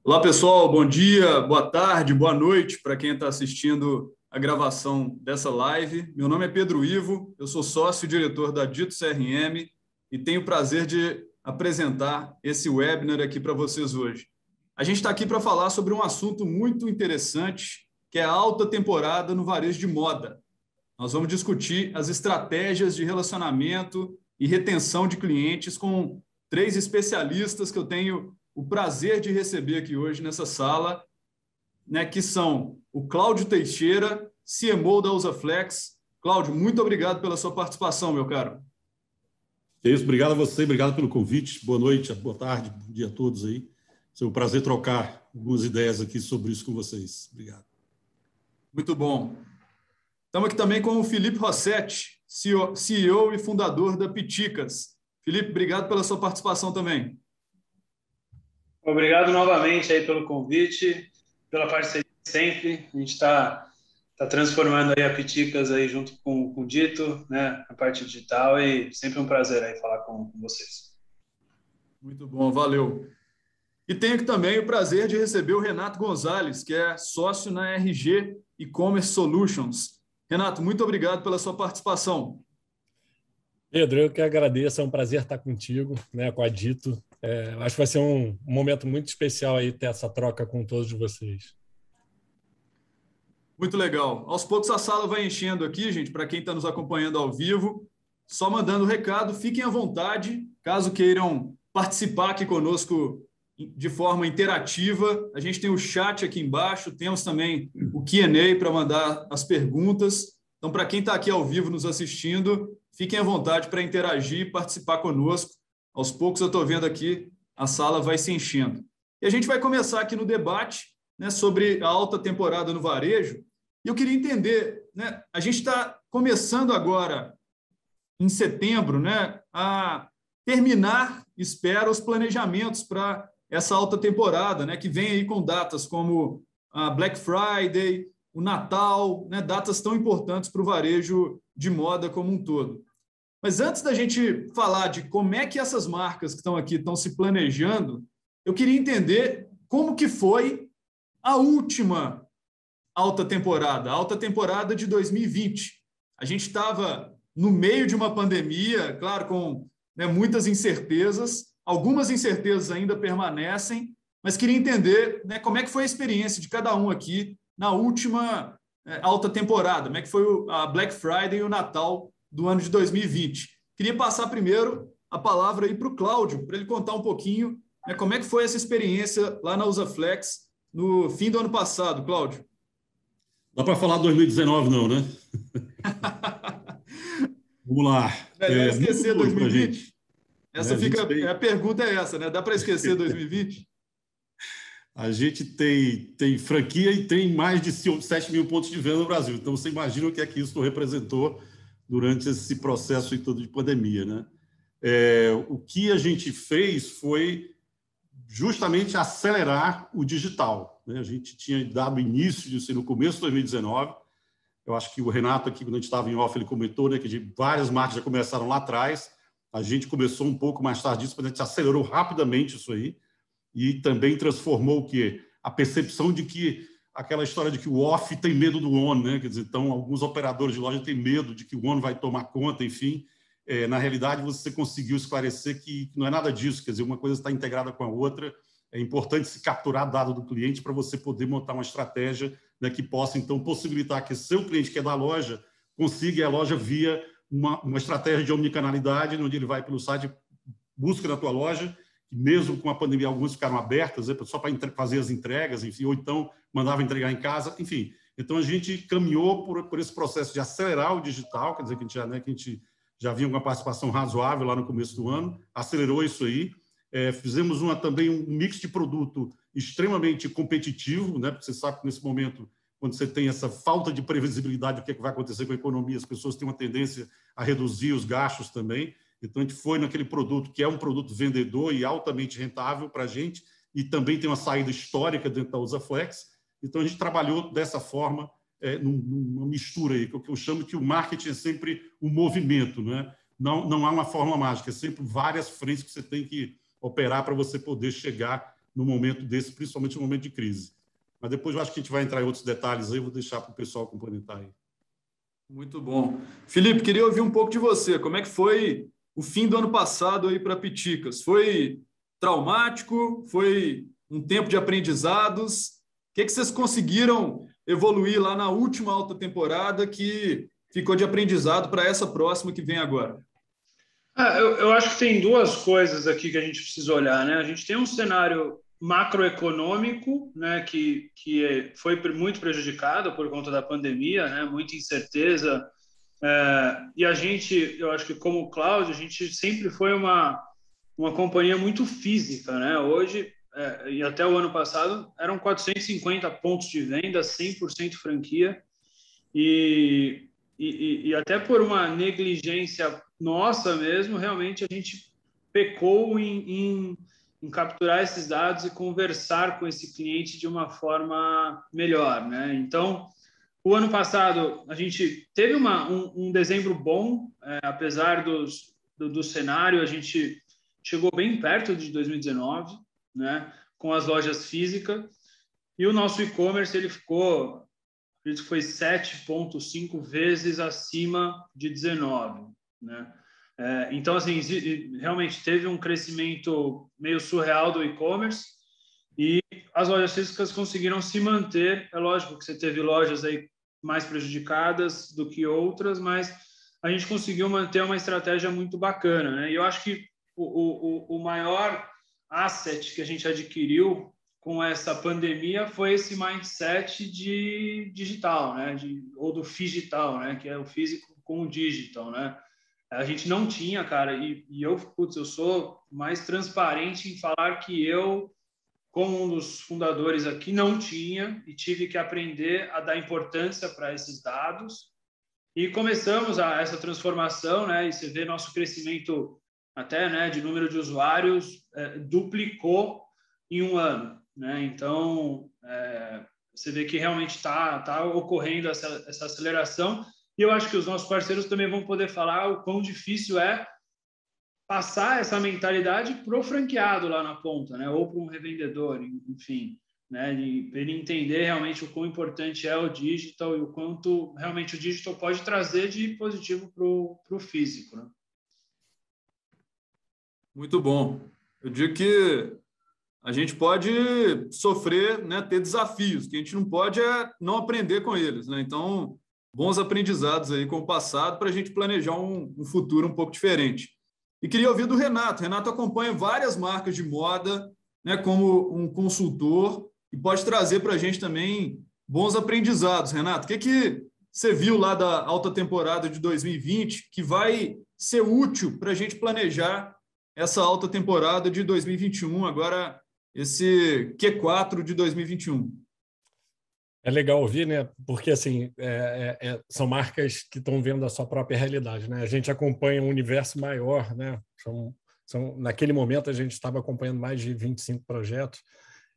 Olá, pessoal. Bom dia, boa tarde, boa noite para quem está assistindo a gravação dessa live. Meu nome é Pedro Ivo, eu sou sócio-diretor da Dito CRM e tenho o prazer de apresentar esse webinar aqui para vocês hoje. A gente está aqui para falar sobre um assunto muito interessante, que é a alta temporada no varejo de moda. Nós vamos discutir as estratégias de relacionamento e retenção de clientes com 3 especialistas que eu tenho o prazer de receber aqui hoje nessa sala, né, que são o Cláudio Teixeira, CMO da Usaflex. Cláudio, muito obrigado pela sua participação, meu caro. É isso, obrigado a você, obrigado pelo convite. Boa noite, boa tarde, bom dia a todos aí. É um prazer trocar algumas ideias aqui sobre isso com vocês. Obrigado. Muito bom. Estamos aqui também com o Felipe Rossetti, CEO e fundador da Piticas. Felipe, obrigado pela sua participação também. Obrigado novamente aí pelo convite, pela parceria sempre. A gente está transformando aí a Piticas aí junto com o Dito, né, a parte digital, e sempre um prazer aí falar com vocês. Muito bom, valeu. E tenho aqui também o prazer de receber o Renato Gonzalez, que é sócio na RG E-Commerce Solutions. Renato, muito obrigado pela sua participação. Pedro, eu que agradeço, é um prazer estar contigo, né, com a Dito. Acho que vai ser um momento muito especial aí ter essa troca com todos vocês. Muito legal. Aos poucos a sala vai enchendo aqui, gente, para quem está nos acompanhando ao vivo. Só mandando o recado, fiquem à vontade, caso queiram participar aqui conosco de forma interativa. A gente tem o chat aqui embaixo, temos também o Q&A para mandar as perguntas. Então, para quem está aqui ao vivo nos assistindo, fiquem à vontade para interagir e participar conosco. Aos poucos eu estou vendo aqui, a sala vai se enchendo. E a gente vai começar aqui no debate, né, sobre a alta temporada no varejo. E eu queria entender, né, a gente está começando agora, em setembro, né, a terminar, espero, os planejamentos para essa alta temporada, né, que vem aí com datas como a Black Friday, o Natal, né, datas tão importantes para o varejo de moda como um todo. Mas antes da gente falar de como é que essas marcas que estão aqui estão se planejando, eu queria entender como que foi a última alta temporada de 2020. A gente estava no meio de uma pandemia, claro, com, né, muitas incertezas, algumas incertezas ainda permanecem, mas queria entender, né, como é que foi a experiência de cada um aqui na última alta temporada, como é que foi a Black Friday e o Natal do ano de 2020. Queria passar primeiro a palavra aí para o Cláudio, para ele contar um pouquinho, né, como é que foi essa experiência lá na Usaflex no fim do ano passado, Cláudio. Dá para falar 2019 não, né? Vamos lá. Melhor esquecer 2020? Essa a pergunta é essa, né? Dá para esquecer 2020? A gente tem franquia e tem mais de 7 mil pontos de venda no Brasil. Então, você imagina o que é que isso representou durante esse processo todo de pandemia, né? O que a gente fez foi justamente acelerar o digital, né? A gente tinha dado início disso no começo de 2019. Eu acho que o Renato aqui, quando a gente estava em off, ele comentou, né, que várias marcas já começaram lá atrás. A gente começou um pouco mais tarde disso, mas a gente acelerou rapidamente isso aí e também transformou o quê? A percepção de que aquela história de que o off tem medo do on, né? Quer dizer, então, alguns operadores de loja têm medo de que o on vai tomar conta, enfim. Na realidade, você conseguiu esclarecer que não é nada disso, quer dizer, uma coisa está integrada com a outra. É importante se capturar dado do cliente para você poder montar uma estratégia, né, que possa, então, possibilitar que seu cliente que é da loja consiga ir à loja via uma estratégia de omnicanalidade, onde ele vai pelo site, busca na tua loja, que mesmo com a pandemia, algumas ficaram abertas, né, só para fazer as entregas, enfim, ou então mandava entregar em casa, enfim. Então, a gente caminhou por esse processo de acelerar o digital, quer dizer, que a gente já vinha com uma participação razoável lá no começo do ano, acelerou isso aí. Fizemos também um mix de produto extremamente competitivo, né? Porque você sabe que nesse momento, quando você tem essa falta de previsibilidade do que vai acontecer com a economia, as pessoas têm uma tendência a reduzir os gastos também. Então, a gente foi naquele produto que é um produto vendedor e altamente rentável para a gente, e também tem uma saída histórica dentro da Usaflex. Então, a gente trabalhou dessa forma, numa mistura aí, que eu chamo que o marketing é sempre um movimento, né? Não há uma fórmula mágica, é sempre várias frentes que você tem que operar para você poder chegar no momento desse, principalmente no momento de crise. Mas depois eu acho que a gente vai entrar em outros detalhes aí, vou deixar para o pessoal complementar aí. Muito bom. Felipe, queria ouvir um pouco de você. Como é que foi o fim do ano passado aí para Piticas? Foi traumático? Foi um tempo de aprendizados? O que vocês conseguiram evoluir lá na última alta temporada que ficou de aprendizado para essa próxima que vem agora? Eu acho que tem duas coisas aqui que a gente precisa olhar, né? A gente tem um cenário macroeconômico, né, que foi muito prejudicado por conta da pandemia, né? Muita incerteza. E a gente, eu acho que como Cláudio, a gente sempre foi uma companhia muito física, né? Hoje, e até o ano passado, eram 450 pontos de venda, 100% franquia, e até por uma negligência nossa mesmo, realmente a gente pecou em capturar esses dados e conversar com esse cliente de uma forma melhor, né? Então, o ano passado, a gente teve um dezembro bom, apesar do cenário, a gente chegou bem perto de 2019, né, com as lojas físicas, e o nosso e-commerce ele ficou, acredito que foi 7,5 vezes acima de 19, né? Então, assim, realmente teve um crescimento meio surreal do e-commerce e as lojas físicas conseguiram se manter. É lógico que você teve lojas aí mais prejudicadas do que outras, mas a gente conseguiu manter uma estratégia muito bacana, né? E eu acho que o maior asset que a gente adquiriu com essa pandemia foi esse mindset de digital, né? Ou do digital, né? Que é o físico com o digital, né? A gente não tinha, cara, e eu sou mais transparente em falar que eu, como um dos fundadores aqui, não tinha e tive que aprender a dar importância para esses dados. E começamos essa transformação, né? E você vê nosso crescimento até, né, de número de usuários duplicou em um ano, né? Então, você vê que realmente está ocorrendo essa aceleração. E eu acho que os nossos parceiros também vão poder falar o quão difícil é passar essa mentalidade para o franqueado lá na ponta, né? Ou para um revendedor, enfim, né? Para ele entender realmente o quão importante é o digital e o quanto realmente o digital pode trazer de positivo para o físico, né? Muito bom. Eu digo que a gente pode sofrer, né, ter desafios, que a gente não pode não aprender com eles, né? Então, bons aprendizados aí com o passado para a gente planejar um futuro um pouco diferente. E queria ouvir do Renato. Renato acompanha várias marcas de moda, né, como um consultor e pode trazer para a gente também bons aprendizados. Renato, o que você viu lá da alta temporada de 2020 que vai ser útil para a gente planejar essa alta temporada de 2021, agora esse Q4 de 2021? É legal ouvir, né? Porque assim são marcas que estão vendo a sua própria realidade, né? A gente acompanha um universo maior, né? Naquele momento a gente estava acompanhando mais de 25 projetos,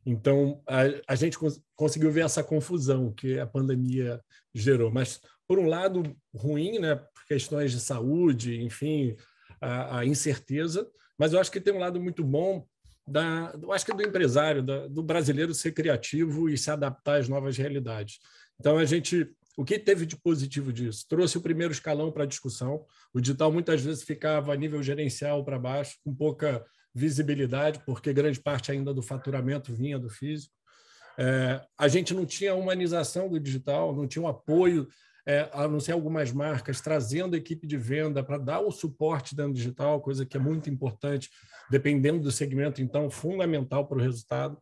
então a gente conseguiu ver essa confusão que a pandemia gerou. Mas por um lado ruim, né? Por questões de saúde, enfim, a incerteza. Mas eu acho que tem um lado muito bom eu acho que do empresário, do brasileiro ser criativo e se adaptar às novas realidades. Então, o que teve de positivo disso? Trouxe o primeiro escalão para a discussão. O digital muitas vezes ficava a nível gerencial para baixo, com pouca visibilidade, porque grande parte ainda do faturamento vinha do físico. A gente não tinha a humanização do digital, não tinha um apoio, a não ser algumas marcas trazendo a equipe de venda para dar o suporte dentro do digital, coisa que é muito importante, dependendo do segmento, então, fundamental para o resultado.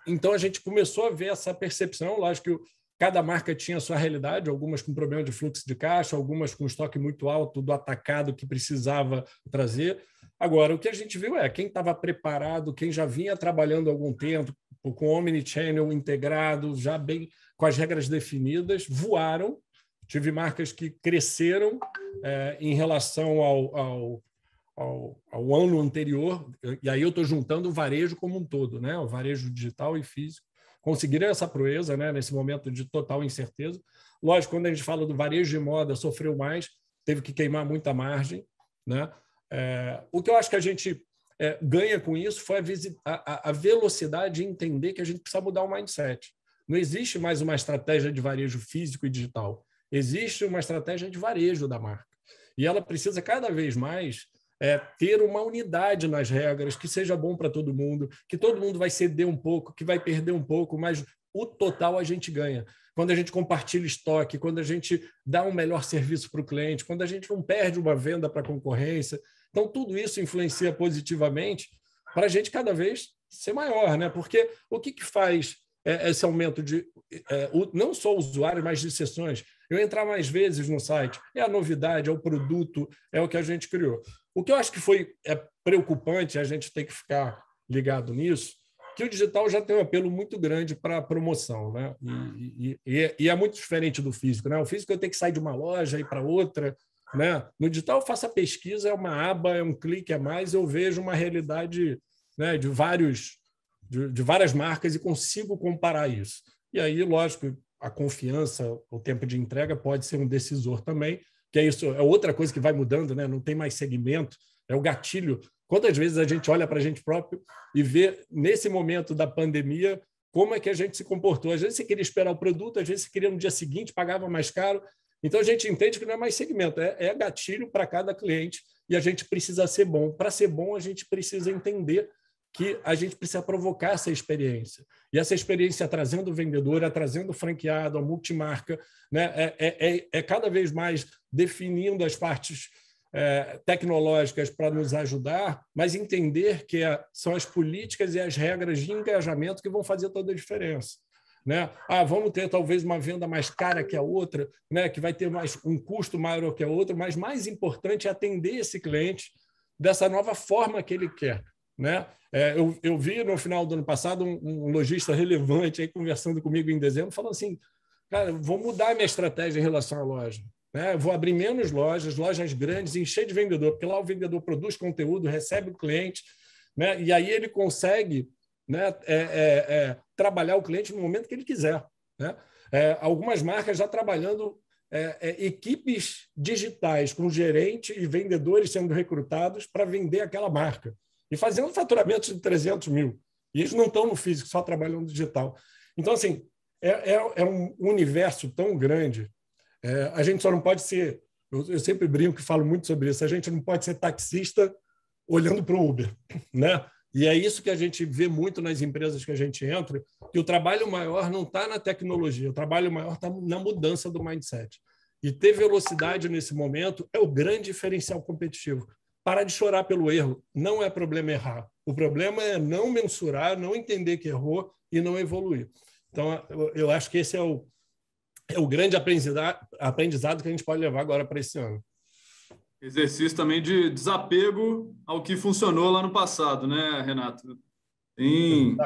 Então, a gente começou a ver essa percepção. Lógico que cada marca tinha a sua realidade, algumas com problema de fluxo de caixa, algumas com estoque muito alto do atacado que precisava trazer. Agora, o que a gente viu quem estava preparado, quem já vinha trabalhando há algum tempo, com o Omnichannel integrado, já bem com as regras definidas, voaram. Tive marcas que cresceram em relação ao ano anterior, e aí eu estou juntando o varejo como um todo, né? O varejo digital e físico. Conseguiram essa proeza, né? Nesse momento de total incerteza. Lógico, quando a gente fala do varejo de moda, sofreu mais, teve que queimar muita margem, né? O que eu acho que a gente ganha com isso foi a velocidade de entender que a gente precisa mudar o mindset. Não existe mais uma estratégia de varejo físico e digital. Existe uma estratégia de varejo da marca. E ela precisa cada vez mais ter uma unidade nas regras, que seja bom para todo mundo, que todo mundo vai ceder um pouco, que vai perder um pouco, mas o total a gente ganha. Quando a gente compartilha estoque, quando a gente dá um melhor serviço para o cliente, quando a gente não perde uma venda para a concorrência. Então, tudo isso influencia positivamente para a gente cada vez ser maior, né? Porque o que faz esse aumento de não só usuários, mas de sessões? Eu entrar mais vezes no site, é a novidade, é o produto, é o que a gente criou. O que eu acho que foi preocupante, a gente tem que ficar ligado nisso, que o digital já tem um apelo muito grande para a promoção, né? E é muito diferente do físico, né? O físico eu tenho que sair de uma loja e ir para outra, né? No digital eu faço a pesquisa, é uma aba, é um clique a mais, eu vejo uma realidade, né, de várias marcas e consigo comparar isso. E aí, lógico, a confiança, o tempo de entrega pode ser um decisor também, que isso é outra coisa que vai mudando, né? Não tem mais segmento, é o gatilho. Quantas vezes a gente olha para a gente próprio e vê, nesse momento da pandemia, como é que a gente se comportou? Às vezes você queria esperar o produto, às vezes você queria no dia seguinte, pagava mais caro. Então, a gente entende que não é mais segmento, é gatilho para cada cliente e a gente precisa ser bom. Para ser bom, a gente precisa entender que a gente precisa provocar essa experiência. E essa experiência trazendo o vendedor, trazendo o franqueado, a multimarca, né? Cada vez mais definindo as partes tecnológicas para nos ajudar, mas entender que são as políticas e as regras de engajamento que vão fazer toda a diferença. Né? Vamos ter talvez uma venda mais cara que a outra, né? Que vai ter um custo maior que a outra, mas mais importante é atender esse cliente dessa nova forma que ele quer. Né? Eu vi no final do ano passado um lojista relevante aí conversando comigo em dezembro, falando assim, cara, vou mudar a minha estratégia em relação à loja. Né? Vou abrir menos lojas grandes, encher de vendedor, porque lá o vendedor produz conteúdo, recebe o cliente, né? E aí ele consegue, né, trabalhar o cliente no momento que ele quiser. Né? Algumas marcas já trabalhando equipes digitais com gerente e vendedores sendo recrutados para vender aquela marca e fazendo faturamentos de 300 mil. E eles não estão no físico, só trabalham no digital. Então, assim, é um universo tão grande. A gente só não pode ser... Eu sempre brinco e falo muito sobre isso. A gente não pode ser taxista olhando para o Uber, né? E é isso que a gente vê muito nas empresas que a gente entra, que o trabalho maior não está na tecnologia, o trabalho maior está na mudança do mindset. E ter velocidade nesse momento é o grande diferencial competitivo. Parar de chorar pelo erro. Não é problema errar. O problema é não mensurar, não entender que errou e não evoluir. Então, eu acho que esse é o grande aprendizado que a gente pode levar agora para esse ano. Exercício também de desapego ao que funcionou lá no passado, né, Renato? Tem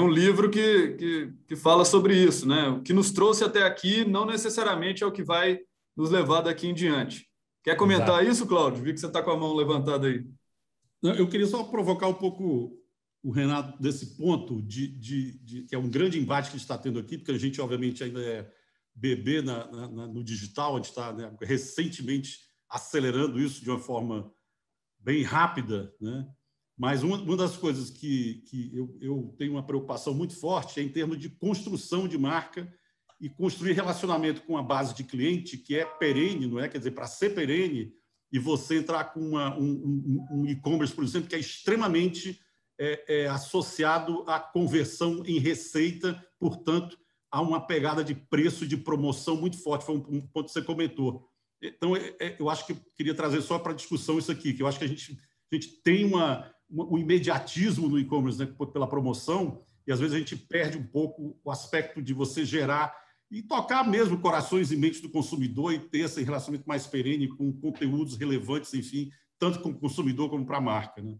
um livro que fala sobre isso, né? O que nos trouxe até aqui não necessariamente é o que vai nos levar daqui em diante. Quer comentar isso, Cláudio? Vi que você está com a mão levantada aí. Eu queria só provocar um pouco o Renato desse ponto, que é um grande embate que a gente está tendo aqui, porque a gente, obviamente, ainda é bebê no digital, a gente está, né, recentemente acelerando isso de uma forma bem rápida, né? Mas uma das coisas que eu tenho uma preocupação muito forte é em termos de construção de marca e construir relacionamento com a base de cliente que é perene, não é? Quer dizer, para ser perene e você entrar com um e-commerce, por exemplo, que é extremamente associado à conversão em receita, portanto, há uma pegada de preço, de promoção muito forte, foi um ponto que você comentou. Então, eu acho que eu queria trazer só para a discussão isso aqui, que eu acho que a gente tem um imediatismo no e-commerce, né, pela promoção, e às vezes a gente perde um pouco o aspecto de você gerar e tocar mesmo corações e mentes do consumidor e ter esse relacionamento mais perene com conteúdos relevantes, enfim, tanto com o consumidor como para a marca. Né?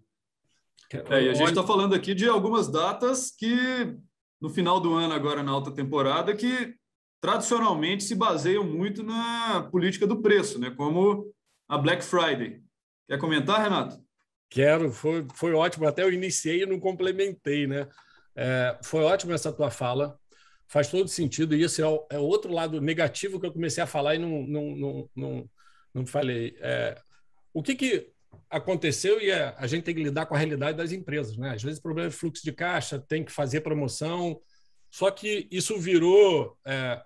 E a gente está falando aqui de algumas datas que, no final do ano, agora na alta temporada, que tradicionalmente se baseiam muito na política do preço, né? Como a Black Friday. Quer comentar, Renato? Quero, foi ótimo. Até eu iniciei e não complementei, né? Foi ótimo essa tua fala. Faz todo sentido. E esse é outro lado negativo que eu comecei a falar e não falei. O que aconteceu e a gente tem que lidar com a realidade das empresas, né? Às vezes, problema de fluxo de caixa, tem que fazer promoção, só que isso virou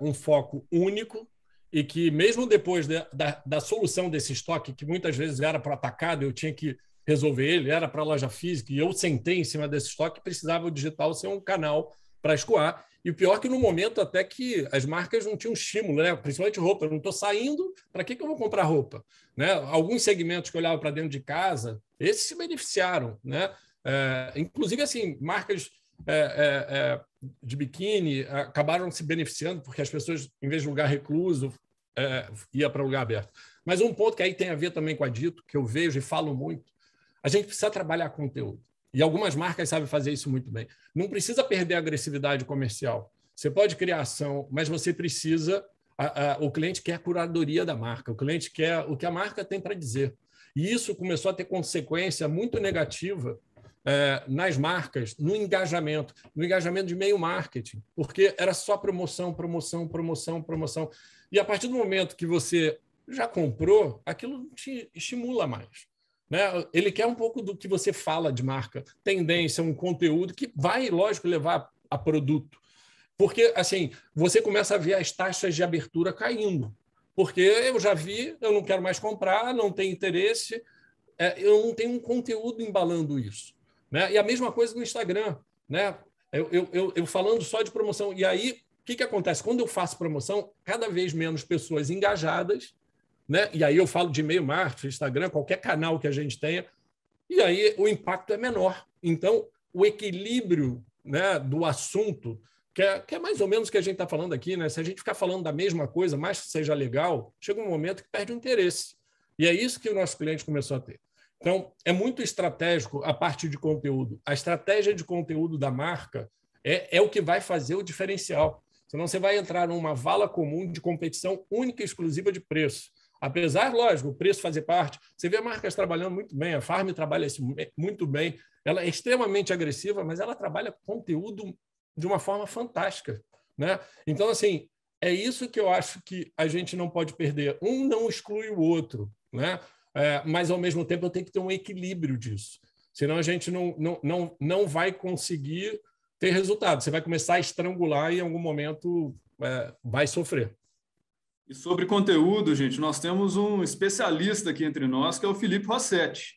um foco único e que, mesmo depois da solução desse estoque, que muitas vezes era para o atacado, eu tinha que resolver ele, era para a loja física, e eu sentei em cima desse estoque, precisava o digital ser um canal para escoar. E o pior é que no momento até que as marcas não tinham estímulo, né? Principalmente roupa. Eu não estou saindo, para que eu vou comprar roupa? Né? Alguns segmentos que eu olhava para dentro de casa, esses se beneficiaram. Né? Inclusive, assim, marcas de biquíni acabaram se beneficiando, porque as pessoas, em vez de lugar recluso, ia para lugar aberto. Mas um ponto que aí tem a ver também com a Dito, que eu vejo e falo muito, a gente precisa trabalhar conteúdo. E algumas marcas sabem fazer isso muito bem. Não precisa perder a agressividade comercial. Você pode criar ação, mas você precisa... o cliente quer a curadoria da marca, o cliente quer o que a marca tem para dizer. E isso começou a ter consequência muito negativa nas marcas, no engajamento de meio marketing, porque era só promoção, promoção, promoção, promoção. E a partir do momento que você já comprou, aquilo não te estimula mais. Né? Ele quer um pouco do que você fala de marca, tendência, um conteúdo que vai, lógico, levar a produto. Porque, assim, você começa a ver as taxas de abertura caindo. Porque eu já vi, eu não quero mais comprar, não tenho interesse, eu não tenho um conteúdo embalando isso. Né? E a mesma coisa no Instagram. Né? Eu falando só de promoção. E aí, o que acontece? Quando eu faço promoção, cada vez menos pessoas engajadas, né? E aí eu falo de e-mail marketing, Instagram, qualquer canal que a gente tenha, e aí o impacto é menor. Então, o equilíbrio, né, do assunto, que é mais ou menos o que a gente está falando aqui, né? Se a gente ficar falando da mesma coisa, mais que seja legal, chega um momento que perde o interesse. E é isso que o nosso cliente começou a ter. Então, é muito estratégico a parte de conteúdo. A estratégia de conteúdo da marca é o que vai fazer o diferencial. Senão você vai entrar numa vala comum de competição única e exclusiva de preço. Apesar, lógico, o preço fazer parte. Você vê marcas trabalhando muito bem, a Farm trabalha isso muito bem. Ela é extremamente agressiva, mas ela trabalha conteúdo de uma forma fantástica. Né? Então, assim, é isso que eu acho que a gente não pode perder. Um não exclui o outro, né? Mas, ao mesmo tempo, eu tenho que ter um equilíbrio disso. Senão a gente não vai conseguir ter resultado. Você vai começar a estrangular e, em algum momento, vai sofrer. E sobre conteúdo, gente, nós temos um especialista aqui entre nós, que é o Felipe Rossetti.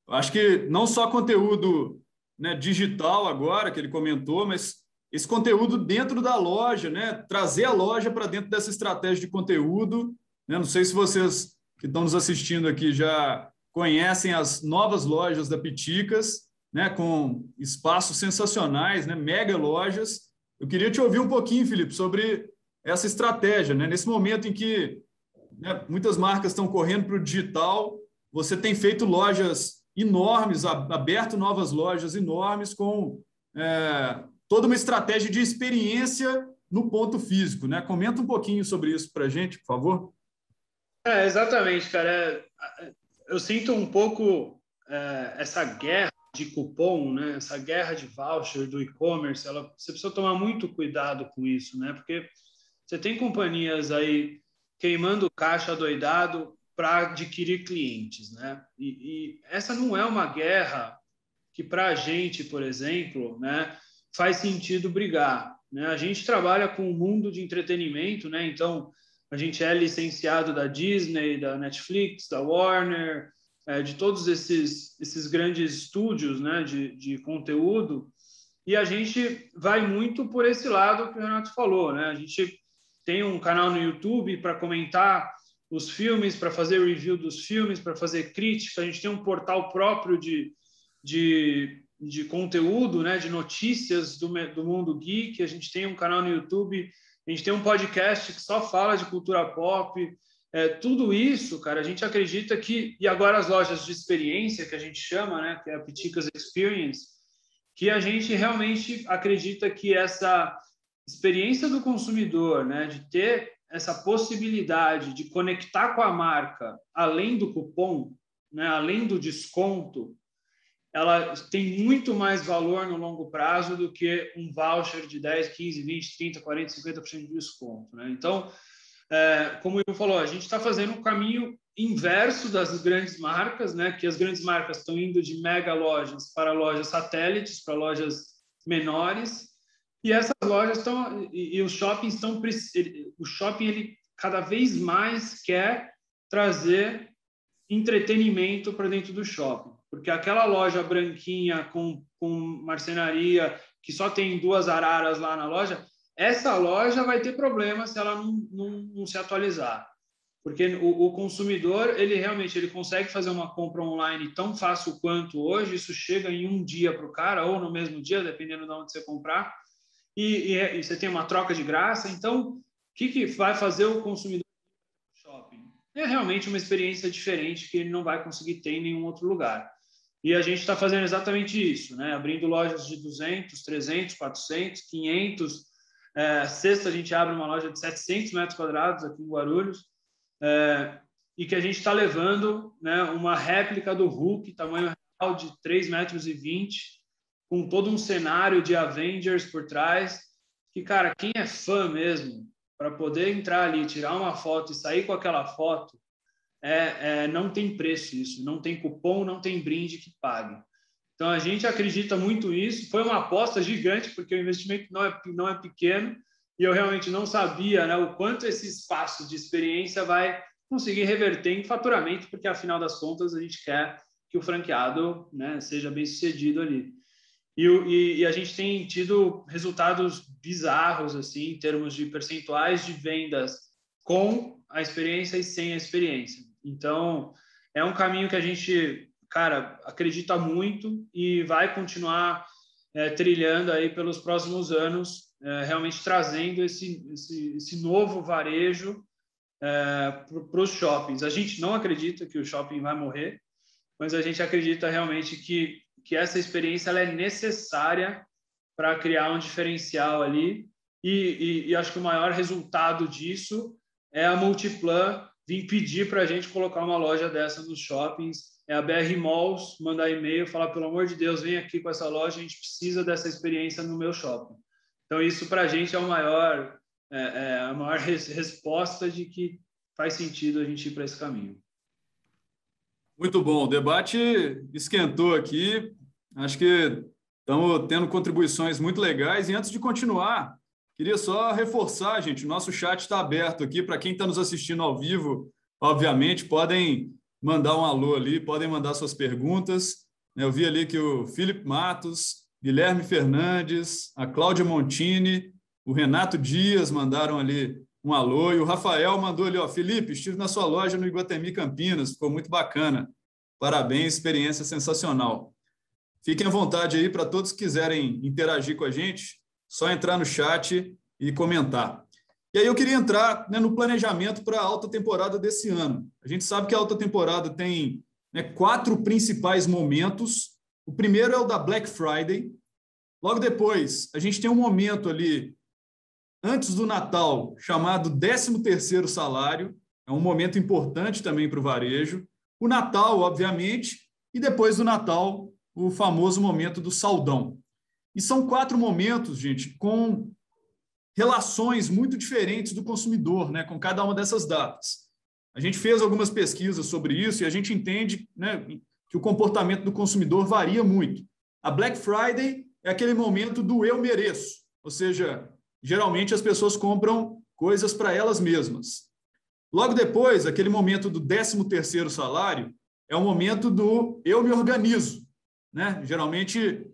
Eu acho que não só conteúdo, né, digital agora, que ele comentou, mas esse conteúdo dentro da loja, né, trazer a loja para dentro dessa estratégia de conteúdo. Né? Não sei se vocês que estão nos assistindo aqui já conhecem as novas lojas da Piticas, né, com espaços sensacionais, né, mega lojas. Eu queria te ouvir um pouquinho, Felipe, sobre essa estratégia, né? Nesse momento em que, né, muitas marcas estão correndo para o digital, você tem feito lojas enormes, aberto novas lojas enormes com toda uma estratégia de experiência no ponto físico, né? Comenta um pouquinho sobre isso para a gente, por favor. Exatamente, cara. Eu sinto um pouco essa guerra de cupom, né? Essa guerra de voucher do e-commerce. Você precisa tomar muito cuidado com isso, né? Porque você tem companhias aí queimando caixa doidado para adquirir clientes, né? E essa não é uma guerra que, para a gente, por exemplo, né, faz sentido brigar. Né? A gente trabalha com o mundo de entretenimento, né? Então, a gente é licenciado da Disney, da Netflix, da Warner, de todos esses grandes estúdios, né, de conteúdo, e a gente vai muito por esse lado que o Renato falou. Né? A gente tem um canal no YouTube para comentar os filmes, para fazer review dos filmes, para fazer crítica. A gente tem um portal próprio de conteúdo, né, de notícias do mundo geek. A gente tem um canal no YouTube, a gente tem um podcast que só fala de cultura pop. Tudo isso, cara, a gente acredita que... E agora as lojas de experiência, que a gente chama, né, que é a Piticas Experience, que a gente realmente acredita que essa experiência do consumidor, né, de ter essa possibilidade de conectar com a marca, além do cupom, né, além do desconto, ela tem muito mais valor no longo prazo do que um voucher de 10, 15, 20, 30, 40, 50% de desconto. Né? Então, como o Ivo falou, a gente está fazendo um caminho inverso das grandes marcas, né? Que as grandes marcas estão indo de mega lojas para lojas satélites, para lojas menores, e essas lojas estão, e os shoppings estão, o shopping ele cada vez mais quer trazer entretenimento para dentro do shopping, porque aquela loja branquinha com marcenaria que só tem 2 araras lá na loja, essa loja vai ter problema se ela não se atualizar. Porque o consumidor, ele realmente consegue fazer uma compra online tão fácil quanto hoje, isso chega em um dia para o cara, ou no mesmo dia, dependendo de onde você comprar, e você tem uma troca de graça. Então, o que vai fazer o consumidor no shopping? É realmente uma experiência diferente que ele não vai conseguir ter em nenhum outro lugar. E a gente está fazendo exatamente isso, né? Abrindo lojas de 200, 300, 400, 500. Sexta, a gente abre uma loja de 700 metros quadrados aqui em Guarulhos, e que a gente está levando, né, uma réplica do Hulk, tamanho real, de 3,20 metros, com todo um cenário de Avengers por trás, que, cara, quem é fã mesmo, para poder entrar ali, tirar uma foto e sair com aquela foto, não tem preço isso, não tem cupom, não tem brinde que pague. Então, a gente acredita muito nisso. Foi uma aposta gigante, porque o investimento não é pequeno, e eu realmente não sabia, né, o quanto esse espaço de experiência vai conseguir reverter em faturamento, porque, afinal das contas, a gente quer que o franqueado, né, seja bem sucedido ali. E a gente tem tido resultados bizarros, assim, em termos de percentuais de vendas com a experiência e sem a experiência. Então, é um caminho que a gente, cara, acredita muito e vai continuar trilhando aí pelos próximos anos, realmente trazendo esse novo varejo para os shoppings. A gente não acredita que o shopping vai morrer, mas a gente acredita realmente que essa experiência ela é necessária para criar um diferencial ali, e acho que o maior resultado disso é a Multiplan vir pedir para a gente colocar uma loja dessa nos shoppings, a BR Malls mandar e-mail, falar, pelo amor de Deus, vem aqui com essa loja, a gente precisa dessa experiência no meu shopping. Então, isso para a gente é a maior resposta de que faz sentido a gente ir para esse caminho. Muito bom, o debate esquentou aqui, acho que estamos tendo contribuições muito legais, e antes de continuar, queria só reforçar, gente, o nosso chat está aberto aqui, para quem está nos assistindo ao vivo, obviamente, podem mandar um alô ali, podem mandar suas perguntas. Eu vi ali que o Felipe Matos, Guilherme Fernandes, a Cláudia Montini, o Renato Dias mandaram ali um alô, e o Rafael mandou ali, Felipe, estive na sua loja no Iguatemi Campinas, ficou muito bacana. Parabéns, experiência sensacional. Fiquem à vontade aí para todos que quiserem interagir com a gente, só entrar no chat e comentar. E aí eu queria entrar, né, no planejamento para a alta temporada desse ano. A gente sabe que a alta temporada tem, né, 4 principais momentos. O primeiro é o da Black Friday. Logo depois, a gente tem um momento ali antes do Natal, chamado 13º salário, é um momento importante também para o varejo. O Natal, obviamente, e depois do Natal, o famoso momento do saldão. E são 4 momentos, gente, com relações muito diferentes do consumidor, né, com cada uma dessas datas. A gente fez algumas pesquisas sobre isso e a gente entende, né, que o comportamento do consumidor varia muito. A Black Friday é aquele momento do eu mereço, ou seja, geralmente as pessoas compram coisas para elas mesmas. Logo depois, aquele momento do 13º salário é o momento do eu me organizo, né? Geralmente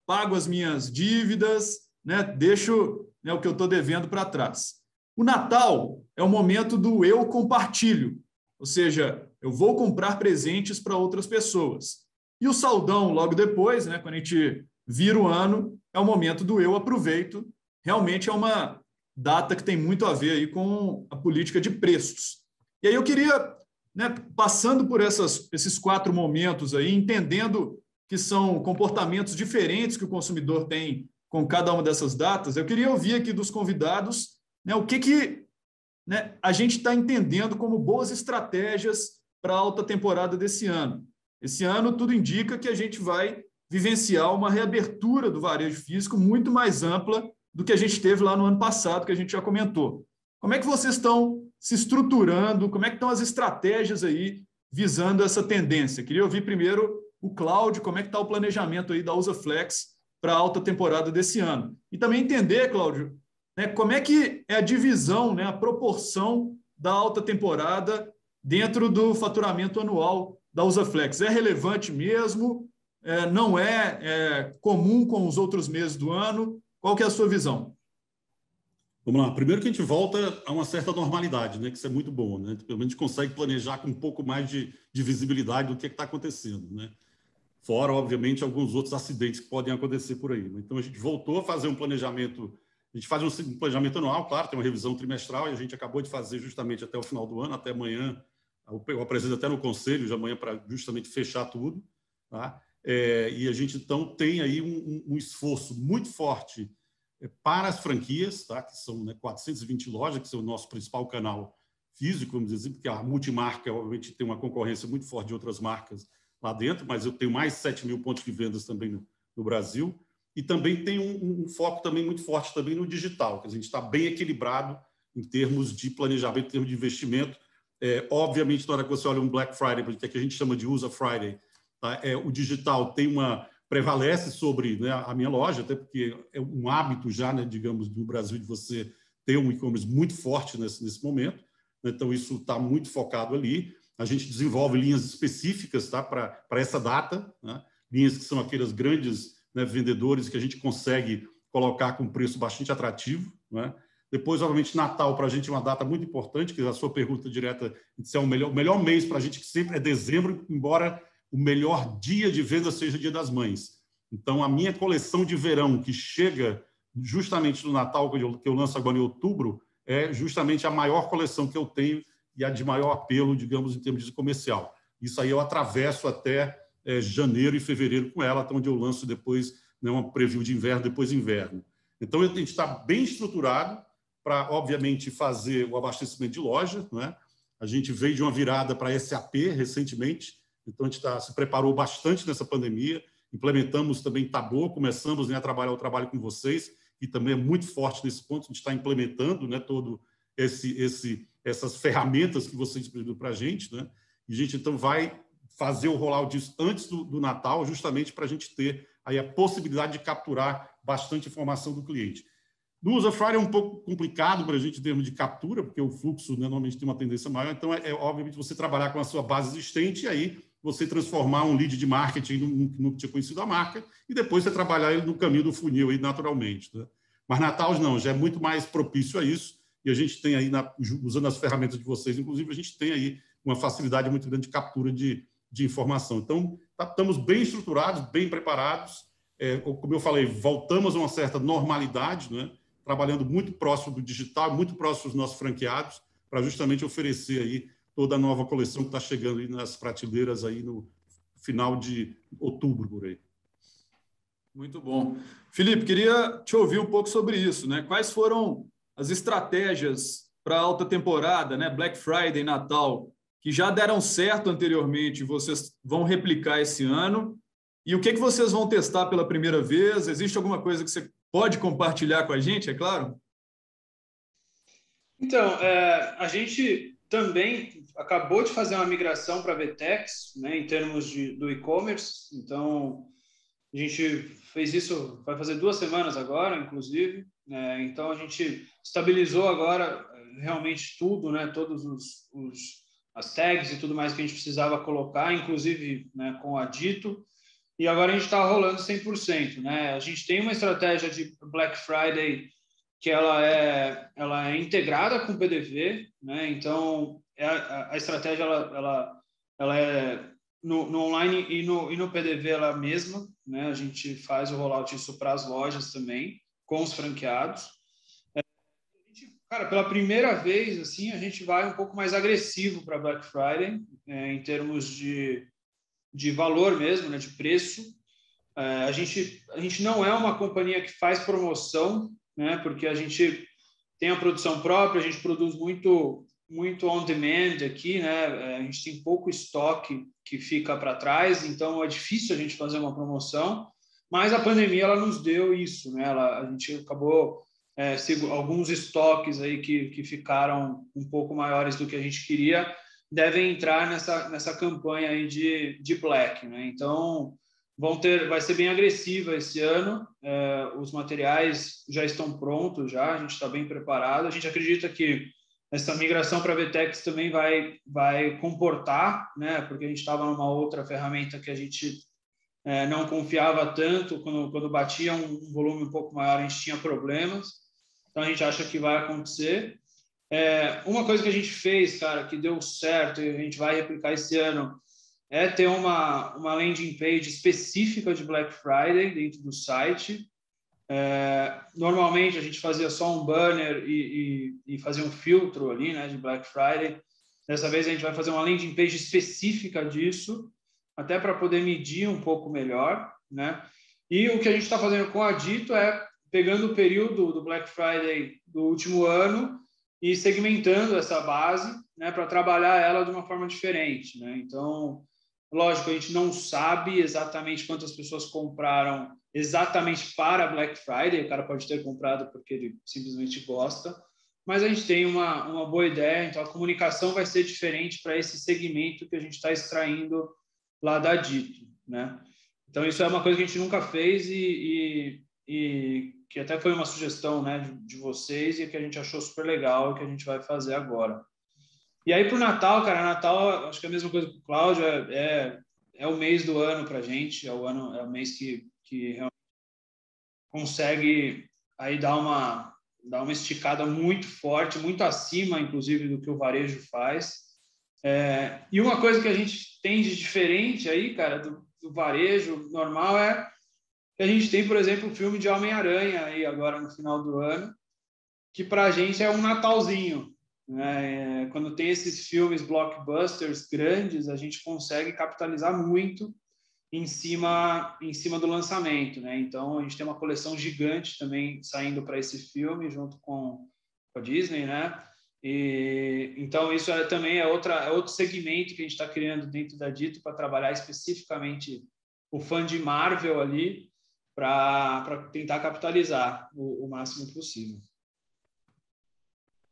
pago as minhas dívidas, né? Deixo, né, o que eu estou devendo para trás. O Natal é o momento do eu compartilho, ou seja, eu vou comprar presentes para outras pessoas. E o saldão, logo depois, né, quando a gente vira o ano, é o momento do eu aproveito. Realmente é uma data que tem muito a ver aí com a política de preços. E aí eu queria, né, passando por esses 4 momentos aí, entendendo que são comportamentos diferentes que o consumidor tem com cada uma dessas datas, eu queria ouvir aqui dos convidados, né, o que né, a gente está entendendo como boas estratégias para a alta temporada desse ano. Esse ano, tudo indica que a gente vai vivenciar uma reabertura do varejo físico muito mais ampla do que a gente teve lá no ano passado, que a gente já comentou. Como é que vocês estão se estruturando? Como é que estão as estratégias aí visando essa tendência? Queria ouvir primeiro o Cláudio, como é que está o planejamento aí da Usaflex para a alta temporada desse ano. E também entender, Cláudio, né, como é que é a divisão, né, a proporção da alta temporada dentro do faturamento anual da Usaflex. É relevante mesmo? Não é comum com os outros meses do ano? Qual que é a sua visão? Vamos lá. Primeiro que a gente volta a uma certa normalidade, né? Que isso é muito bom, né? Pelo menos a gente consegue planejar com um pouco mais de visibilidade do que está acontecendo, né? Fora, obviamente, alguns outros acidentes que podem acontecer por aí. Então, a gente voltou a fazer um planejamento. A gente faz um planejamento anual, claro, tem uma revisão trimestral, e a gente acabou de fazer justamente até o final do ano, até amanhã. Eu apresento até no conselho de amanhã para justamente fechar tudo. Tá? E a gente, então, tem aí um esforço muito forte para as franquias, tá? Que são, né, 420 lojas, que são o nosso principal canal físico, vamos dizer assim, porque a multimarca, obviamente, tem uma concorrência muito forte de outras marcas lá dentro, mas eu tenho mais de 7 mil pontos de vendas também no Brasil, e também tem um foco também muito forte também no digital, que a gente está bem equilibrado em termos de planejamento, em termos de investimento. Obviamente, na hora que você olha um Black Friday, que a gente chama de Usa Friday, tá? O digital prevalece sobre, né, a minha loja, até porque é um hábito já, né, digamos, no Brasil, de você ter um e-commerce muito forte nesse momento. Então, isso está muito focado ali. A gente desenvolve linhas específicas, tá, para essa data, né? Linhas que são aqueles grandes, né, vendedores que a gente consegue colocar com preço bastante atrativo, né? Depois, obviamente, Natal para a gente é uma data muito importante, que a sua pergunta direta, se é o melhor mês para a gente, que sempre é dezembro, embora o melhor dia de venda seja o Dia das Mães. Então, a minha coleção de verão, que chega justamente no Natal, que eu lanço agora em outubro, é justamente a maior coleção que eu tenho e a de maior apelo, digamos, em termos de comercial. Isso aí eu atravesso até janeiro e fevereiro com ela, até onde eu lanço depois, né, uma preview de inverno, depois inverno. Então, a gente está bem estruturado para, obviamente, fazer o abastecimento de loja, né? A gente veio de uma virada para SAP recentemente, então a gente se preparou bastante nessa pandemia, implementamos também Tableau, começamos, né, a trabalhar o trabalho com vocês, que também é muito forte nesse ponto, a gente está implementando, né, todo essas ferramentas que vocês pediram para a gente, né? E a gente, então, vai fazer o rollout disso antes do Natal, justamente para a gente ter aí a possibilidade de capturar bastante informação do cliente. No Usa Friday é um pouco complicado para a gente em termos de captura, porque o fluxo, né, normalmente tem uma tendência maior, então obviamente você trabalhar com a sua base existente e aí você transformar um lead de marketing no que tinha conhecido a marca e depois você trabalhar ele no caminho do funil aí, naturalmente, né? Mas Natal não, já é muito mais propício a isso e a gente tem aí, usando as ferramentas de vocês, inclusive, a gente tem aí uma facilidade muito grande de captura de informação. Então, estamos bem estruturados, bem preparados. Como eu falei, voltamos a uma certa normalidade, né? Trabalhando muito próximo do digital, muito próximo dos nossos franqueados, para justamente oferecer aí toda a nova coleção que está chegando aí nas prateleiras aí no final de outubro, por aí. Muito bom. Felipe, queria te ouvir um pouco sobre isso, né? Quais foram as estratégias para a alta temporada, né? Black Friday, Natal, que já deram certo anteriormente e vocês vão replicar esse ano? E o que vocês vão testar pela primeira vez? Existe alguma coisa que você pode compartilhar com a gente, é claro? Então, a gente também acabou de fazer uma migração para a VTEX, né, em termos do e-commerce. Então, a gente fez isso, vai fazer 2 semanas agora, inclusive. Então, a gente estabilizou agora realmente tudo, né, todos as tags e tudo mais que a gente precisava colocar, inclusive, né, com a Dito. E agora a gente está rolando 100%, né? A gente tem uma estratégia de Black Friday que ela é integrada com o PDV, né? Então a estratégia ela é no online e no PDV ela é a mesma, né? A gente faz o rollout isso para as lojas também com os franqueados. Cara, pela primeira vez assim a gente vai um pouco mais agressivo para Black Friday, em termos de valor mesmo, né? De preço. A gente não é uma companhia que faz promoção, né? Porque a gente tem a produção própria, a gente produz muito on demand aqui, né? A gente tem pouco estoque que fica para trás, então é difícil a gente fazer uma promoção, mas a pandemia ela nos deu isso, né? A gente acabou alguns estoques aí que ficaram um pouco maiores do que a gente queria, devem entrar nessa campanha aí de Black, né? Então, vai ser bem agressiva esse ano. Os materiais já estão prontos, a gente está bem preparado. A gente acredita que essa migração para VTEX também vai comportar, né? Porque a gente estava numa outra ferramenta que a gente não confiava tanto. Quando batia um volume um pouco maior, a gente tinha problemas. Então, a gente acha que vai acontecer. Uma coisa que a gente fez, cara, que deu certo e a gente vai replicar esse ano, é ter uma landing page específica de Black Friday dentro do site. Normalmente a gente fazia só um banner e fazia um filtro ali, né, de Black Friday. Dessa vez a gente vai fazer uma landing page específica disso, até para poder medir um pouco melhor, né? E o que a gente está fazendo com a Dito é pegando o período do Black Friday do último ano e segmentando essa base, né, para trabalhar ela de uma forma diferente, né? Então, lógico, a gente não sabe exatamente quantas pessoas compraram exatamente para Black Friday. O cara pode ter comprado porque ele simplesmente gosta, mas a gente tem uma boa ideia. Então, a comunicação vai ser diferente para esse segmento que a gente está extraindo lá da Dito, né? Então, isso é uma coisa que a gente nunca fez e que até foi uma sugestão, né, de vocês e que a gente achou super legal e que a gente vai fazer agora. E aí, para o Natal, cara, Natal, acho que é a mesma coisa que o Cláudio, é o mês do ano para a gente, é o mês que realmente consegue aí dar uma esticada muito forte, muito acima, inclusive, do que o varejo faz. E uma coisa que a gente tem de diferente aí, cara, do varejo normal é que a gente tem, por exemplo, o filme de Homem-Aranha aí agora no final do ano, que para a gente é um Natalzinho, né? Quando tem esses filmes blockbusters grandes, a gente consegue capitalizar muito em cima do lançamento, né? Então, a gente tem uma coleção gigante também saindo para esse filme, junto com a Disney, né? Então, isso também é outro segmento que a gente está criando dentro da Dito para trabalhar especificamente o fã de Marvel ali, para tentar capitalizar o máximo possível.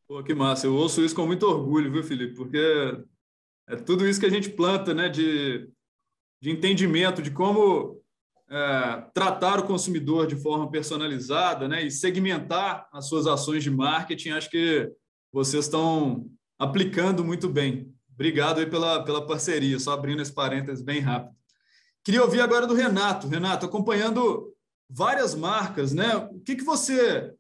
Pô, que massa. Eu ouço isso com muito orgulho, viu, Felipe? Porque é tudo isso que a gente planta, né, de entendimento de como tratar o consumidor de forma personalizada, né, e segmentar as suas ações de marketing. Acho que vocês estão aplicando muito bem. Obrigado aí pela parceria. Só abrindo esse parênteses bem rápido. Queria ouvir agora do Renato. Renato, acompanhando várias marcas, né? O que você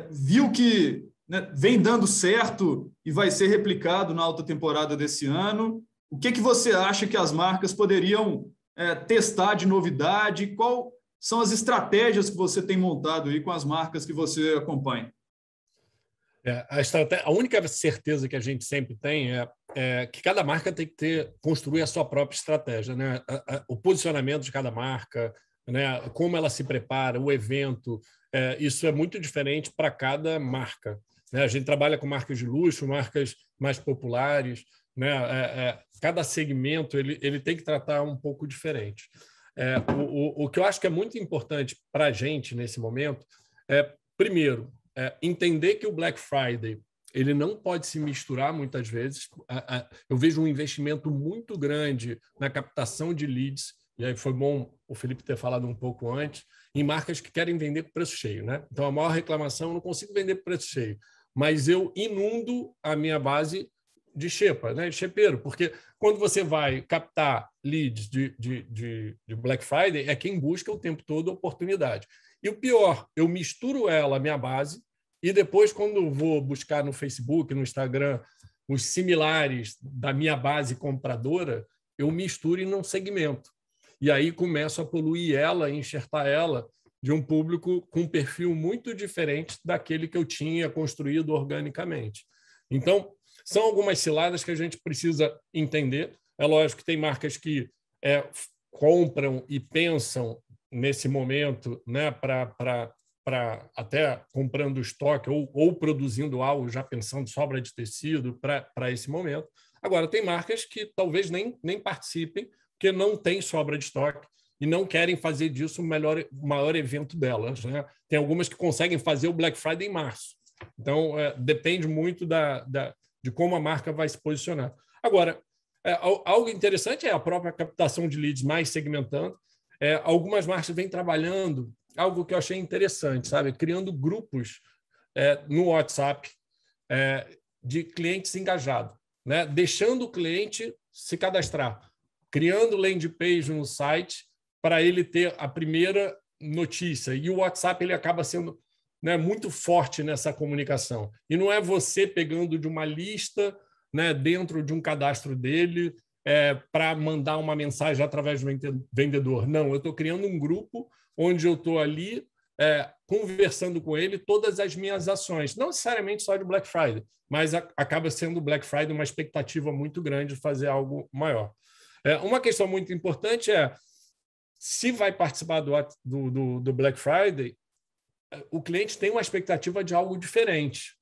viu que, né, vem dando certo e vai ser replicado na alta temporada desse ano? O que você acha que as marcas poderiam testar de novidade? Quais são as estratégias que você tem montado aí com as marcas que você acompanha? A única certeza que a gente sempre tem é que cada marca tem que construir a sua própria estratégia, né? O posicionamento de cada marca, né? Como ela se prepara, o evento, isso é muito diferente para cada marca, né? A gente trabalha com marcas de luxo, marcas mais populares, né? Cada segmento ele tem que tratar um pouco diferente. O que eu acho que é muito importante para a gente nesse momento primeiro, entender que o Black Friday ele não pode se misturar muitas vezes. Eu vejo um investimento muito grande na captação de leads, e aí foi bom o Felipe ter falado um pouco antes, em marcas que querem vender com preço cheio, né? Então, a maior reclamação, eu não consigo vender com preço cheio, mas eu inundo a minha base de xepa, né? De xepeiro, porque quando você vai captar leads de Black Friday, é quem busca o tempo todo oportunidade. E o pior, eu misturo ela, a minha base, e depois, quando vou buscar no Facebook, no Instagram, os similares da minha base compradora, eu misturo e não segmento. E aí começo a poluir ela, enxertar ela de um público com um perfil muito diferente daquele que eu tinha construído organicamente. Então, são algumas ciladas que a gente precisa entender. É lógico que tem marcas que compram e pensam nesse momento, né, para até comprando estoque ou produzindo algo, já pensando sobra de tecido para esse momento. Agora, tem marcas que talvez nem participem, porque não tem sobra de estoque, e não querem fazer disso o maior evento delas, né? Tem algumas que conseguem fazer o Black Friday em março. Então, depende muito de como a marca vai se posicionar. Agora, algo interessante é a própria captação de leads mais segmentando. Algumas marcas vêm trabalhando algo que eu achei interessante, sabe? Criando grupos no WhatsApp de clientes engajados, né? Deixando o cliente se cadastrar, criando landing page no site para ele ter a primeira notícia. E o WhatsApp ele acaba sendo, né, muito forte nessa comunicação. E não é você pegando de uma lista, né, dentro de um cadastro dele para mandar uma mensagem através do vendedor. Não, eu estou criando um grupo onde eu estou ali conversando com ele todas as minhas ações. Não necessariamente só de Black Friday, mas acaba sendo o Black Friday uma expectativa muito grande de fazer algo maior. Uma questão muito importante se vai participar do Black Friday, o cliente tem uma expectativa de algo diferente,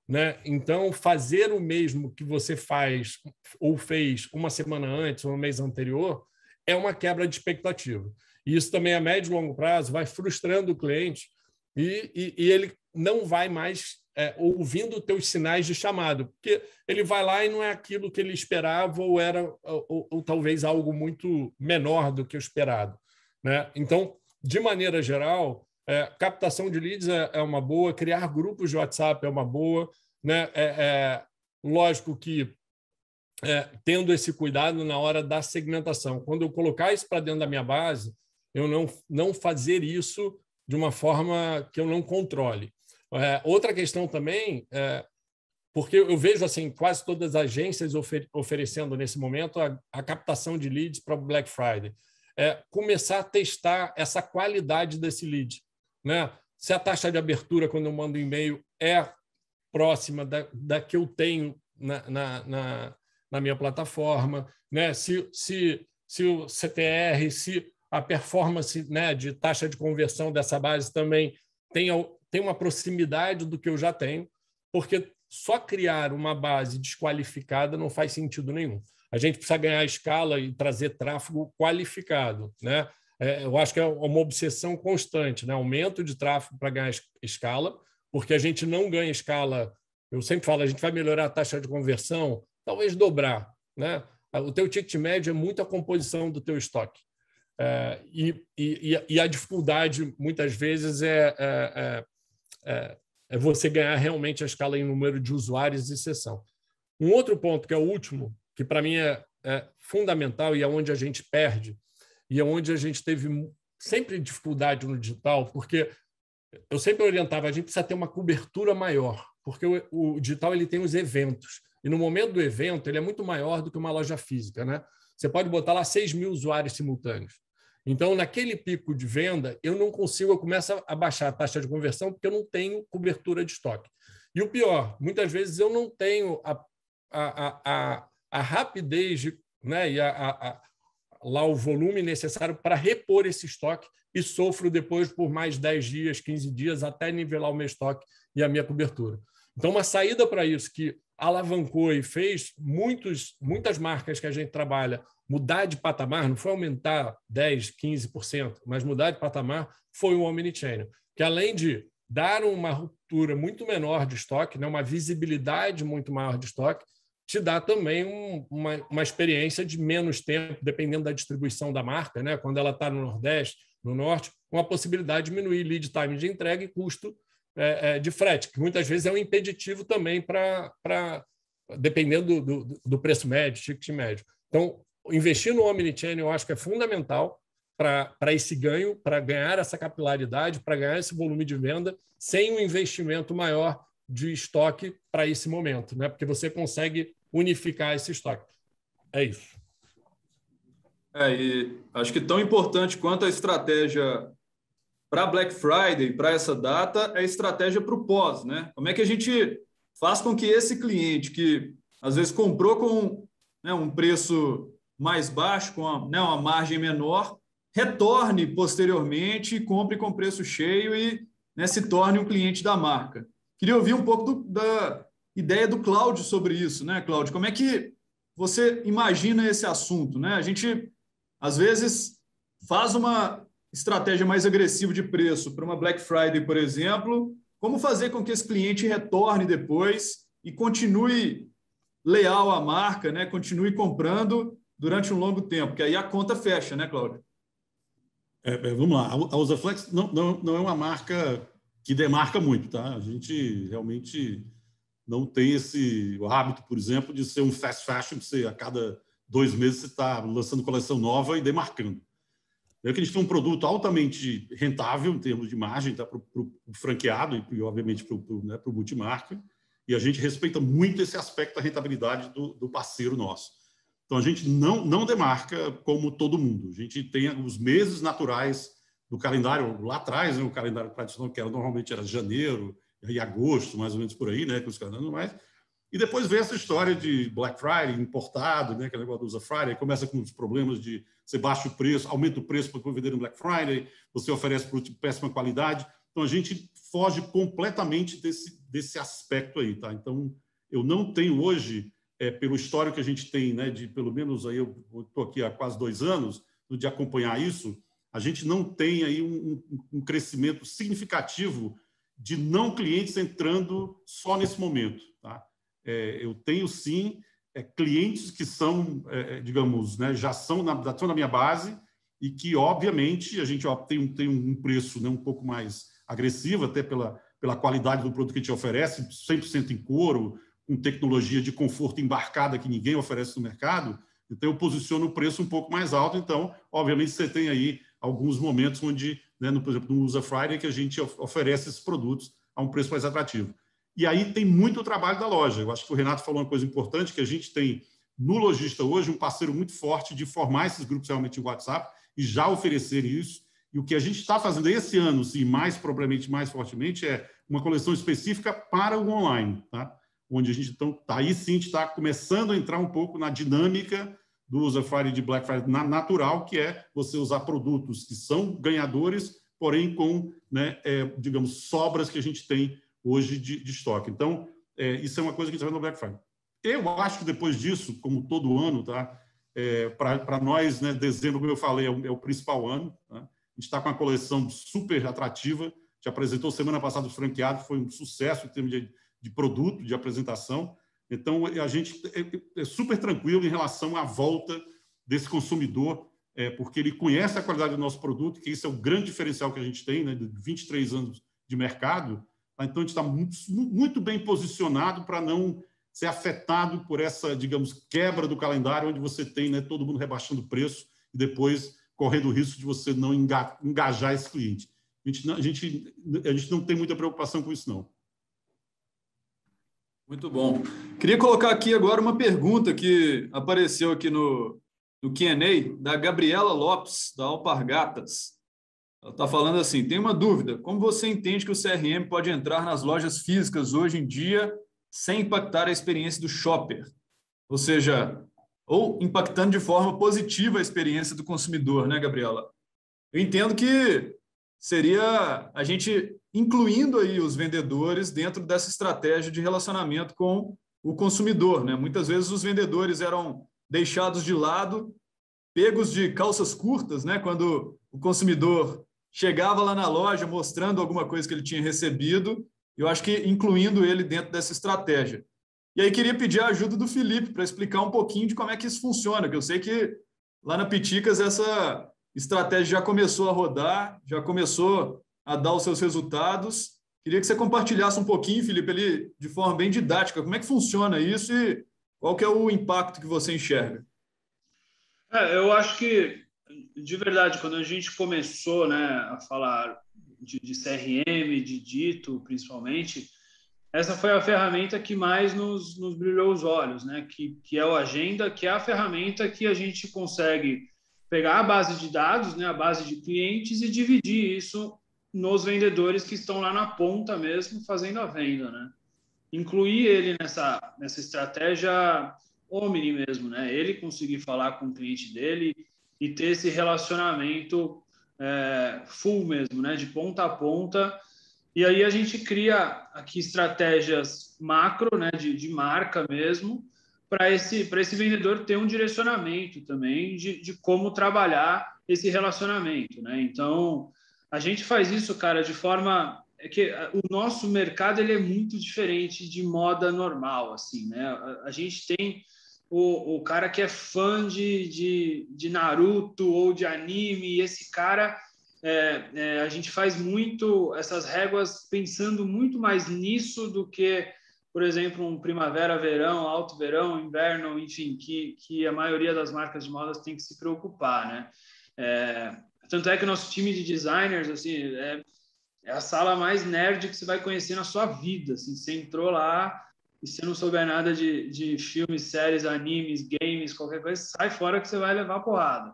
né? Então, fazer o mesmo que você faz ou fez uma semana antes ou no mês anterior é uma quebra de expectativa. E isso também, a médio e longo prazo, vai frustrando o cliente e ele não vai mais ouvindo os teus sinais de chamado, porque ele vai lá e não é aquilo que ele esperava ou talvez algo muito menor do que o esperado, né? Então, de maneira geral, captação de leads é uma boa, criar grupos de WhatsApp é uma boa, né? Lógico que tendo esse cuidado na hora da segmentação. Quando eu colocar isso para dentro da minha base, eu não fazer isso de uma forma que eu não controle. Outra questão também, porque eu vejo assim, quase todas as agências oferecendo nesse momento a captação de leads para o Black Friday. Começar a testar essa qualidade desse lead, né? Se a taxa de abertura, quando eu mando um e-mail, é próxima da que eu tenho na minha plataforma, né? Se o CTR, se a performance, né, de taxa de conversão dessa base também tem uma proximidade do que eu já tenho, porque só criar uma base desqualificada não faz sentido nenhum. A gente precisa ganhar escala e trazer tráfego qualificado, né? Eu acho que é uma obsessão constante, né? Aumento de tráfego para ganhar escala, porque a gente não ganha escala. Eu sempre falo, a gente vai melhorar a taxa de conversão, talvez dobrar, né? O teu ticket médio é muito a composição do teu estoque. E a dificuldade, muitas vezes, é você ganhar realmente a escala em número de usuários e sessão. Um outro ponto, que é o último, que para mim é fundamental e é onde a gente perde, e é onde a gente teve sempre dificuldade no digital, porque eu sempre orientava, a gente precisa ter uma cobertura maior, porque o digital ele tem os eventos, e no momento do evento ele é muito maior do que uma loja física, né? Você pode botar lá 6.000 usuários simultâneos. Então, naquele pico de venda, eu começo a baixar a taxa de conversão porque eu não tenho cobertura de estoque. E o pior, muitas vezes eu não tenho a rapidez, né, e lá o volume necessário para repor esse estoque e sofro depois por mais 10 dias, 15 dias, até nivelar o meu estoque e a minha cobertura. Então, uma saída para isso que alavancou e fez muitas marcas que a gente trabalha mudar de patamar, não foi aumentar 10%, 15%, mas mudar de patamar foi o Omnichannel, que além de dar uma ruptura muito menor de estoque, né, uma visibilidade muito maior de estoque, te dá também uma experiência de menos tempo, dependendo da distribuição da marca, né? Quando ela está no Nordeste, no Norte, com a possibilidade de diminuir lead time de entrega e custo de frete, que muitas vezes é um impeditivo também dependendo do preço médio, ticket médio. Então, investir no Omnichannel eu acho que é fundamental para esse ganho, para ganhar essa capilaridade, para ganhar esse volume de venda, sem um investimento maior de estoque para esse momento, né? Porque você consegue unificar esse estoque. É isso. E acho que tão importante quanto a estratégia para Black Friday, para essa data, é a estratégia para o pós, né? Como é que a gente faz com que esse cliente que às vezes comprou com, né, um preço mais baixo, com uma margem menor, retorne posteriormente, compre com preço cheio e, né, se torne um cliente da marca. Queria ouvir um pouco da ideia do Cláudio sobre isso, né, Cláudio? Como é que você imagina esse assunto, né? A gente, às vezes, faz uma estratégia mais agressiva de preço para uma Black Friday, por exemplo, como fazer com que esse cliente retorne depois e continue leal à marca, né? Continue comprando durante um longo tempo, que aí a conta fecha, né, Cláudio? Vamos lá. A Usaflex não é uma marca que demarca muito, tá? A gente realmente não tem o hábito, por exemplo, de ser um fast fashion, que você, a cada 2 meses você está lançando coleção nova e demarcando. É que a gente tem um produto altamente rentável em termos de margem, tá? Para o franqueado e, obviamente, para o multimarca. E a gente respeita muito esse aspecto da rentabilidade do parceiro nosso. Então, a gente não demarca como todo mundo. A gente tem os meses naturais do calendário lá atrás, né? O calendário tradicional, que normalmente era janeiro e agosto, mais ou menos por aí, né? Com os calendários normais. E depois vem essa história de Black Friday importado, né? Que é o negócio do Usa Friday. Começa com os problemas de você baixa o preço, aumenta o preço para vender no Black Friday, você oferece produto de péssima qualidade. Então, a gente foge completamente desse aspecto aí, tá? Então, eu não tenho hoje, pelo histórico que a gente tem, né, de pelo menos aí eu estou aqui há quase 2 anos de acompanhar isso, a gente não tem aí um crescimento significativo de não clientes entrando só nesse momento, tá? Eu tenho sim clientes que são, digamos, né, já são na minha base e que, obviamente, a gente tem um preço, né, um pouco mais agressivo, até pela qualidade do produto que a gente oferece, 100% em couro, com tecnologia de conforto embarcada que ninguém oferece no mercado. Então, eu posiciono o preço um pouco mais alto. Então, obviamente, você tem aí alguns momentos onde, né, por exemplo, no Usa Friday, que a gente oferece esses produtos a um preço mais atrativo. E aí tem muito trabalho da loja. Eu acho que o Renato falou uma coisa importante, que a gente tem no Logista hoje um parceiro muito forte de formar esses grupos realmente em WhatsApp e já oferecer isso. E o que a gente está fazendo esse ano, sim, mais propriamente, mais fortemente, é uma coleção específica para o online, tá? Onde a gente então aí sim a gente está começando a entrar um pouco na dinâmica do Usa Friday de Black Friday natural, que é você usar produtos que são ganhadores, porém com, né, digamos, sobras que a gente tem hoje de estoque. Então, isso é uma coisa que a gente vai no Black Friday. Eu acho que depois disso, como todo ano, tá? Para nós, né, dezembro, como eu falei, é o principal ano. Tá? A gente está com uma coleção super atrativa. Te apresentou semana passada o franqueado, foi um sucesso em termos de produto, de apresentação. Então, a gente é super tranquilo em relação à volta desse consumidor, porque ele conhece a qualidade do nosso produto, que isso é o grande diferencial que a gente tem, né, de 23 anos de mercado. Então, a gente está muito bem posicionado para não ser afetado por essa, digamos, quebra do calendário, onde você tem, né, todo mundo rebaixando o preço e depois correndo o risco de você não engajar esse cliente. A gente não tem muita preocupação com isso, não. Muito bom. Queria colocar aqui agora uma pergunta que apareceu aqui no Q&A da Gabriela Lopes, da Alpargatas. Ela está falando assim, tem uma dúvida, como você entende que o CRM pode entrar nas lojas físicas hoje em dia sem impactar a experiência do shopper? Ou seja, ou impactando de forma positiva a experiência do consumidor, né, Gabriela? Eu entendo que seria a gente incluindo aí os vendedores dentro dessa estratégia de relacionamento com o consumidor, né? Muitas vezes os vendedores eram deixados de lado, pegos de calças curtas, né? Quando o consumidor chegava lá na loja mostrando alguma coisa que ele tinha recebido, eu acho que incluindo ele dentro dessa estratégia. E aí queria pedir a ajuda do Felipe para explicar um pouquinho de como é que isso funciona, que eu sei que lá na Piticas essa estratégia já começou a rodar, já começou a dar os seus resultados. Queria que você compartilhasse um pouquinho, Felipe, ali, de forma bem didática, como é que funciona isso e qual que é o impacto que você enxerga? Eu acho que, de verdade, quando a gente começou, né, a falar de CRM, de dito, principalmente, essa foi a ferramenta que mais nos brilhou os olhos, né, que é o Agenda, que é a ferramenta que a gente consegue pegar a base de dados, né, a base de clientes e dividir isso nos vendedores que estão lá na ponta mesmo fazendo a venda, né? Incluir ele nessa estratégia omni mesmo, né? Ele conseguir falar com o cliente dele e ter esse relacionamento full mesmo, né? De ponta a ponta. E aí a gente cria aqui estratégias macro, né? De marca mesmo, para esse vendedor ter um direcionamento também de como trabalhar esse relacionamento, né? Então, a gente faz isso, cara, de forma... É que o nosso mercado ele é muito diferente de moda normal, assim, né? A gente tem o cara que é fã de Naruto ou de anime, e esse cara... a gente faz muito essas réguas pensando muito mais nisso do que, por exemplo, um primavera, verão, alto verão, inverno, enfim, que a maioria das marcas de modas tem que se preocupar, né? Tanto é que o nosso time de designers, assim, é a sala mais nerd que você vai conhecer na sua vida, assim, você entrou lá e se não souber nada de filmes, séries, animes, games, qualquer coisa, sai fora que você vai levar porrada.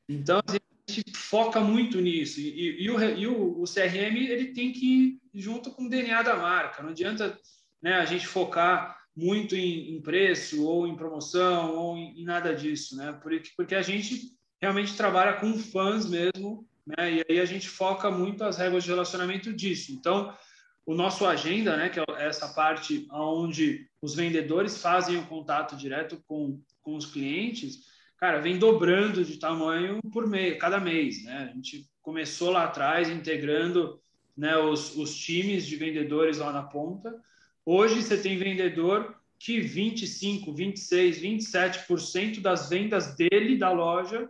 Então, assim, a gente foca muito nisso. E o CRM ele tem que ir junto com o DNA da marca. Não adianta, né, a gente focar muito em preço ou em promoção ou em nada disso, né? Porque a gente realmente trabalha com fãs mesmo, né? E aí a gente foca muito as regras de relacionamento disso. Então, o nosso agenda, né, que é essa parte onde os vendedores fazem o contato direto com os clientes, cara, vem dobrando de tamanho por mês, cada mês, né? A gente começou lá atrás integrando, né, os times de vendedores lá na ponta. Hoje você tem vendedor que 25, 26, 27% das vendas dele da loja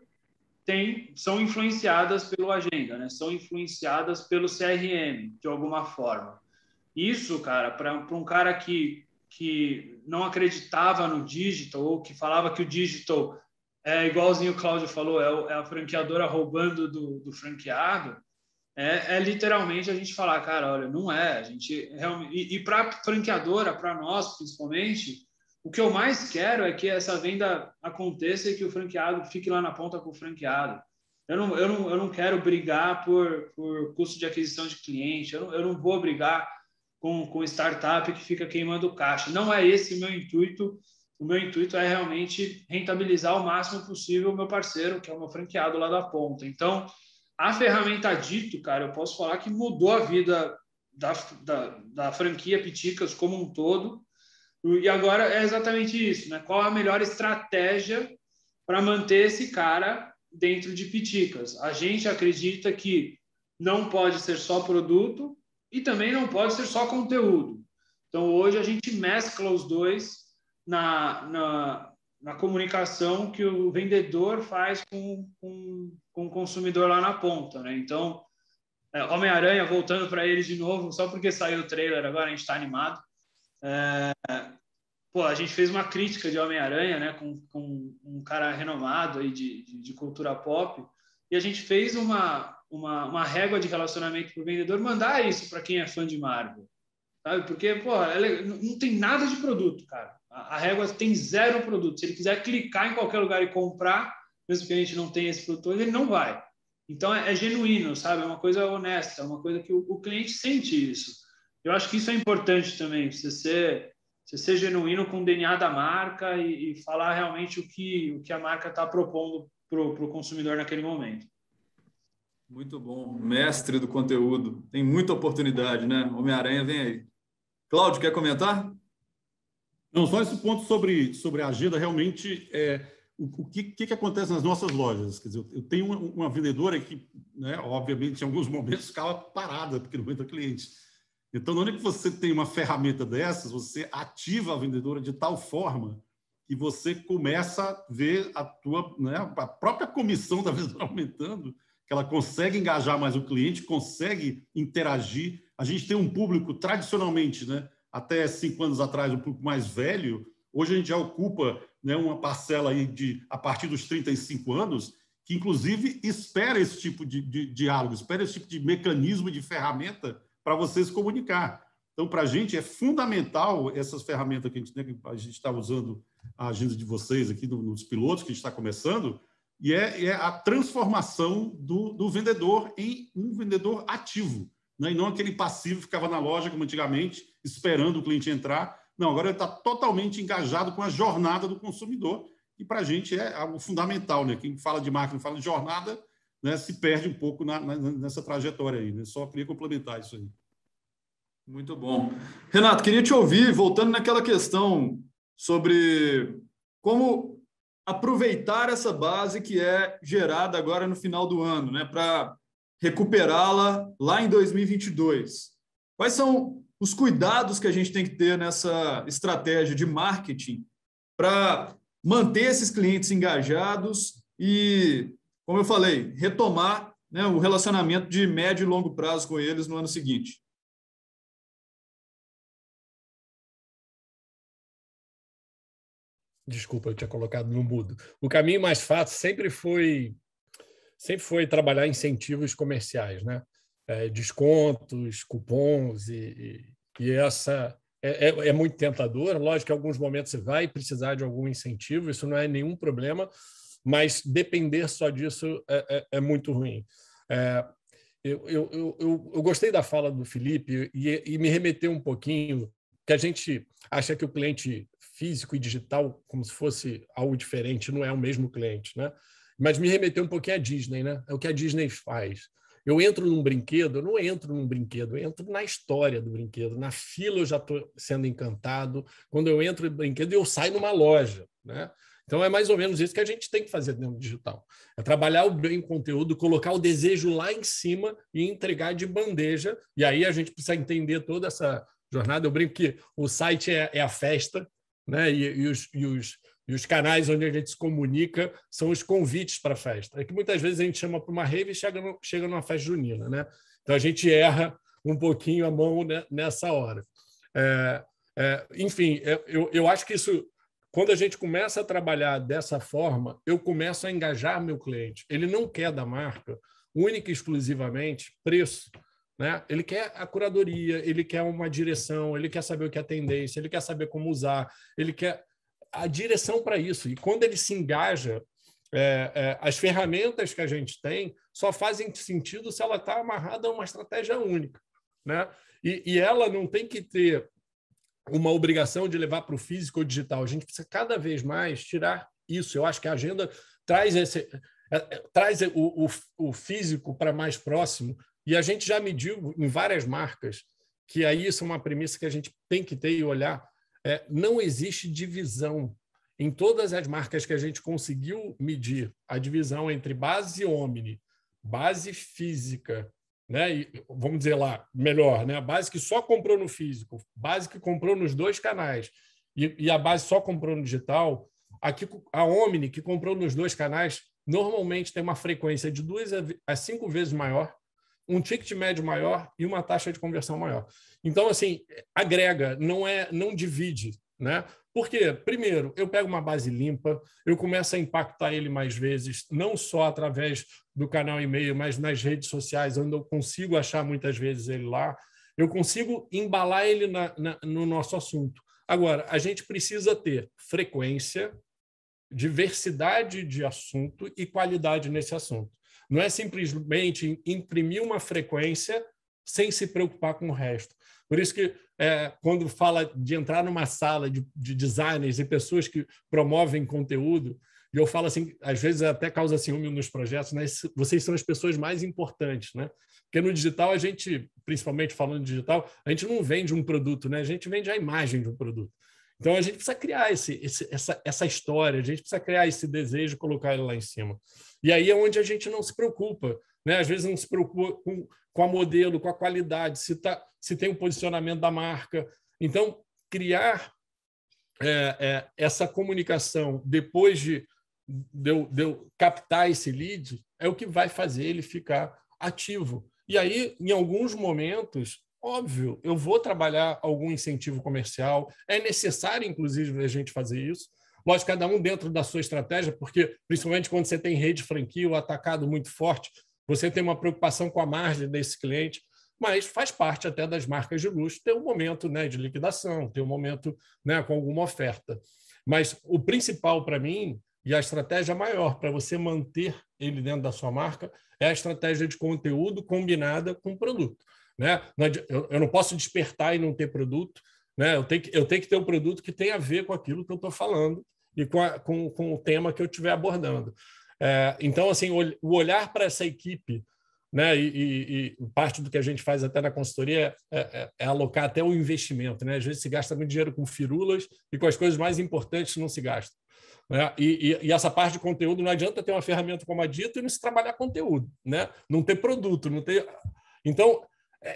são influenciadas pelo agenda, né? São influenciadas pelo CRM de alguma forma. Isso, cara, para um cara que não acreditava no digital ou que falava que o digital é igualzinho o Cláudio falou, é a franqueadora roubando do franqueado, literalmente a gente falar, cara, olha, não é, a gente realmente... E para franqueadora, para nós principalmente, o que eu mais quero é que essa venda aconteça e que o franqueado fique lá na ponta com o franqueado. Eu não quero brigar por custo de aquisição de cliente, eu não vou brigar com startup que fica queimando caixa. Não é esse o meu intuito. O meu intuito é realmente rentabilizar o máximo possível o meu parceiro, que é o meu franqueado lá da ponta. Então, a ferramenta Dito, cara, eu posso falar que mudou a vida da franquia Piticas como um todo. E agora é exatamente isso, né? Qual a melhor estratégia para manter esse cara dentro de Piticas? A gente acredita que não pode ser só produto e também não pode ser só conteúdo. Então, hoje a gente mescla os dois na comunicação que o vendedor faz com o consumidor lá na ponta, né? Então, Homem-Aranha, voltando para ele de novo, só porque saiu o trailer agora, a gente está animado. A gente fez uma crítica de Homem-Aranha, né, com um cara renomado aí de cultura pop, e a gente fez uma régua de relacionamento para o vendedor mandar isso para quem é fã de Marvel, sabe? Porque, não tem nada de produto, cara. A régua tem 0 produto. Se ele quiser clicar em qualquer lugar e comprar, mesmo que a gente não tenha esse produto, ele não vai. Então, é genuíno, sabe? É uma coisa honesta, é uma coisa que o cliente sente isso. Eu acho que isso é importante também, você ser genuíno com o DNA da marca e falar realmente o que a marca está propondo para o consumidor naquele momento. Muito bom. Mestre do conteúdo. Tem muita oportunidade, né? Homem-Aranha vem aí. Cláudio, quer comentar? Não, só esse ponto sobre a agenda, realmente, o que acontece nas nossas lojas. Quer dizer, eu tenho uma vendedora que, né, obviamente, em alguns momentos ficava parada, porque não entra cliente. Então, na hora que você tem uma ferramenta dessas, você ativa a vendedora de tal forma que você começa a ver a própria comissão da vendedora aumentando, que ela consegue engajar mais o cliente, consegue interagir. A gente tem um público, tradicionalmente, né, até 5 anos atrás, um público mais velho. Hoje a gente já ocupa, né, uma parcela aí a partir dos 35 anos, que, inclusive, espera esse tipo de diálogo, espera esse tipo de mecanismo, de ferramenta para você se comunicar. Então, para a gente é fundamental essas ferramentas que a gente está usando, a agenda de vocês aqui nos pilotos que a gente está começando, e é a transformação do vendedor em um vendedor ativo, né? E não aquele passivo que ficava na loja, como antigamente, esperando o cliente entrar. Não, agora ele está totalmente engajado com a jornada do consumidor, e para a gente é algo fundamental, né? Quem fala de marketing, fala de jornada, né, se perde um pouco nessa trajetória aí, né? Só queria complementar isso aí. Muito bom. Renato, queria te ouvir, voltando naquela questão sobre como aproveitar essa base que é gerada agora no final do ano, né, para recuperá-la lá em 2022? Quais são os cuidados que a gente tem que ter nessa estratégia de marketing para manter esses clientes engajados e, como eu falei, retomar, né, o relacionamento de médio e longo prazo com eles no ano seguinte? Desculpa, eu tinha colocado no mudo. O caminho mais fácil sempre foi trabalhar incentivos comerciais, né? Descontos, cupons, e essa é muito tentador. Lógico que em alguns momentos você vai precisar de algum incentivo, isso não é nenhum problema, mas depender só disso é muito ruim. Eu gostei da fala do Felipe e me remeteu um pouquinho que a gente acha que o cliente físico e digital, como se fosse algo diferente, não é o mesmo cliente, né? Mas me remeteu um pouquinho à Disney, né? É o que a Disney faz. Eu entro num brinquedo, eu não entro num brinquedo, eu entro na história do brinquedo. Na fila eu já estou sendo encantado. Quando eu entro no brinquedo, eu saio numa loja, né? Então, é mais ou menos isso que a gente tem que fazer dentro do digital. É trabalhar o bem conteúdo, colocar o desejo lá em cima e entregar de bandeja. E aí a gente precisa entender toda essa jornada. Eu brinco que o site é a festa, né? E os canais onde a gente se comunica são os convites para a festa. É que muitas vezes a gente chama para uma rave e chega numa festa junina, né? Então, a gente erra um pouquinho a mão, né, nessa hora. Enfim, eu acho que isso, quando a gente começa a trabalhar dessa forma, eu começo a engajar meu cliente. Ele não quer da marca única e exclusivamente preço, né? Ele quer a curadoria, ele quer uma direção, ele quer saber o que é tendência, ele quer saber como usar, ele quer a direção para isso. E quando ele se engaja, as ferramentas que a gente tem só fazem sentido se ela está amarrada a uma estratégia única, né? E ela não tem que ter uma obrigação de levar para o físico ou digital. A gente precisa cada vez mais tirar isso. Eu acho que a agenda traz o físico para mais próximo, e a gente já mediu em várias marcas que aí isso é uma premissa que a gente tem que ter e olhar. Não existe divisão. Em todas as marcas que a gente conseguiu medir a divisão entre base omni, base física, né? E, vamos dizer lá, melhor, né? A base que só comprou no físico, base que comprou nos dois canais e a base só comprou no digital, aqui a omni que comprou nos dois canais normalmente tem uma frequência de 2 a 5 vezes maior, um ticket médio maior e uma taxa de conversão maior. Então, assim, agrega, não divide, né? Porque, primeiro, eu pego uma base limpa, eu começo a impactar ele mais vezes, não só através do canal e-mail, mas nas redes sociais, onde eu consigo achar muitas vezes ele lá, eu consigo embalar ele no nosso assunto. Agora, a gente precisa ter frequência, diversidade de assunto e qualidade nesse assunto. Não é simplesmente imprimir uma frequência sem se preocupar com o resto. Por isso que, quando fala de entrar numa sala de designers e pessoas que promovem conteúdo, e eu falo assim, às vezes até causa ciúme nos projetos, né? Vocês são as pessoas mais importantes, né? Porque no digital, a gente, principalmente falando de digital, a gente não vende um produto, né? A gente vende a imagem de um produto. Então, a gente precisa criar essa história, a gente precisa criar esse desejo e colocar ele lá em cima. E aí é onde a gente não se preocupa, né? Às vezes não se preocupa com a modelo, com a qualidade, se tem um posicionamento da marca. Então, criar essa comunicação depois de eu captar esse lead é o que vai fazer ele ficar ativo. E aí, em alguns momentos, óbvio, eu vou trabalhar algum incentivo comercial, é necessário, inclusive, a gente fazer isso. Lógico, cada um dentro da sua estratégia, porque, principalmente quando você tem rede franquia ou atacado muito forte, você tem uma preocupação com a margem desse cliente, mas faz parte até das marcas de luxo ter um momento, né, de liquidação, ter um momento, né, com alguma oferta. Mas o principal para mim, e a estratégia maior para você manter ele dentro da sua marca, é a estratégia de conteúdo combinada com produto, né? Eu não posso despertar e não ter produto, né? Eu tenho que ter um produto que tenha a ver com aquilo que eu estou falando e com o tema que eu estiver abordando. Então, assim, o olhar para essa equipe né? E parte do que a gente faz até na consultoria é alocar até o investimento, né? Às vezes se gasta muito dinheiro com firulas e com as coisas mais importantes não se gasta. Né? E essa parte de conteúdo, não adianta ter uma ferramenta como a Dito e não se trabalhar conteúdo, né? Não ter produto, não ter... Então,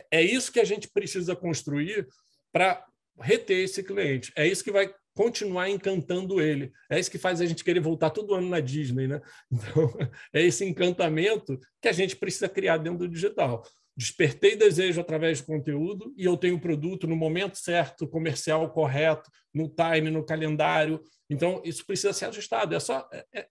é isso que a gente precisa construir para reter esse cliente. É isso que vai continuar encantando ele. É isso que faz a gente querer voltar todo ano na Disney, né? Então, é esse encantamento que a gente precisa criar dentro do digital. Despertei desejo através de conteúdo e eu tenho o produto no momento certo, comercial correto, no time, no calendário. Então, isso precisa ser ajustado.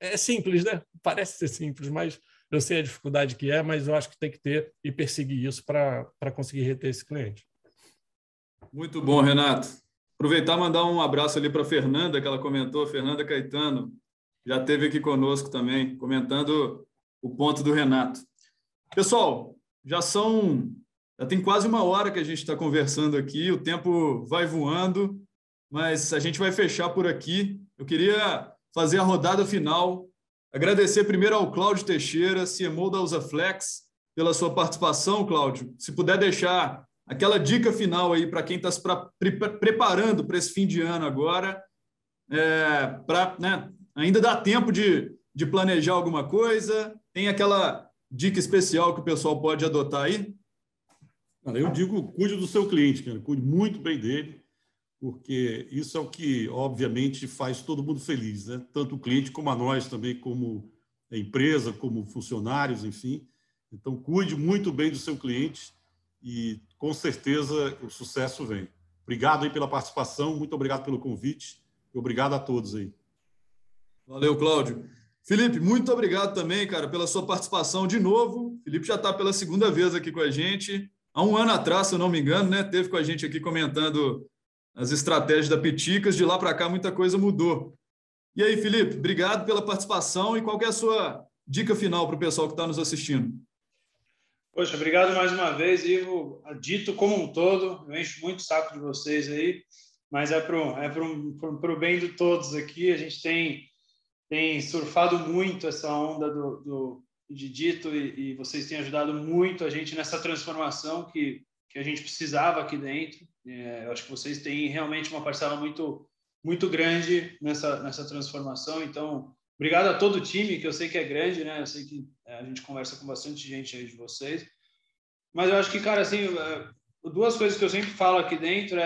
É simples, né? Parece ser simples, mas eu sei a dificuldade que é, mas eu acho que tem que ter e perseguir isso para conseguir reter esse cliente. Muito bom, Renato. Aproveitar e mandar um abraço ali para a Fernanda, que ela comentou, Fernanda Caetano, já esteve aqui conosco também, comentando o ponto do Renato. Pessoal, já tem quase 1 hora que a gente está conversando aqui, o tempo vai voando, mas a gente vai fechar por aqui. Eu queria fazer a rodada final, agradecer primeiro ao Cláudio Teixeira, CMO da Usaflex, pela sua participação, Cláudio. Se puder deixar aquela dica final aí para quem está se preparando para esse fim de ano agora, né, ainda dá tempo de planejar alguma coisa, tem aquela dica especial que o pessoal pode adotar aí? Eu digo, cuide do seu cliente, cara. Cuide muito bem dele, porque isso é o que, obviamente, faz todo mundo feliz, né? Tanto o cliente como a nós também, como a empresa, como funcionários, enfim. Então, cuide muito bem do seu cliente e, com certeza, o sucesso vem. Obrigado aí pela participação, muito obrigado pelo convite e obrigado a todos aí. Valeu, Cláudio. Felipe, muito obrigado também, cara, pela sua participação de novo. Felipe já está pela 2ª vez aqui com a gente. Há 1 ano atrás, se eu não me engano, né, teve com a gente aqui comentando as estratégias da Piticas. De lá para cá, muita coisa mudou. E aí, Felipe, obrigado pela participação e qual que é a sua dica final para o pessoal que está nos assistindo? Poxa, obrigado mais uma vez, Ivo. Dito como um todo, eu encho muito o saco de vocês aí, mas é pro bem de todos aqui. A gente tem surfado muito essa onda de Dito e vocês têm ajudado muito a gente nessa transformação que a gente precisava aqui dentro. Eu acho que vocês têm realmente uma parcela muito, muito grande nessa transformação. Então, obrigado a todo o time, que eu sei que é grande, né? Eu sei que a gente conversa com bastante gente aí de vocês. Mas eu acho que, cara, assim, 2 coisas que eu sempre falo aqui dentro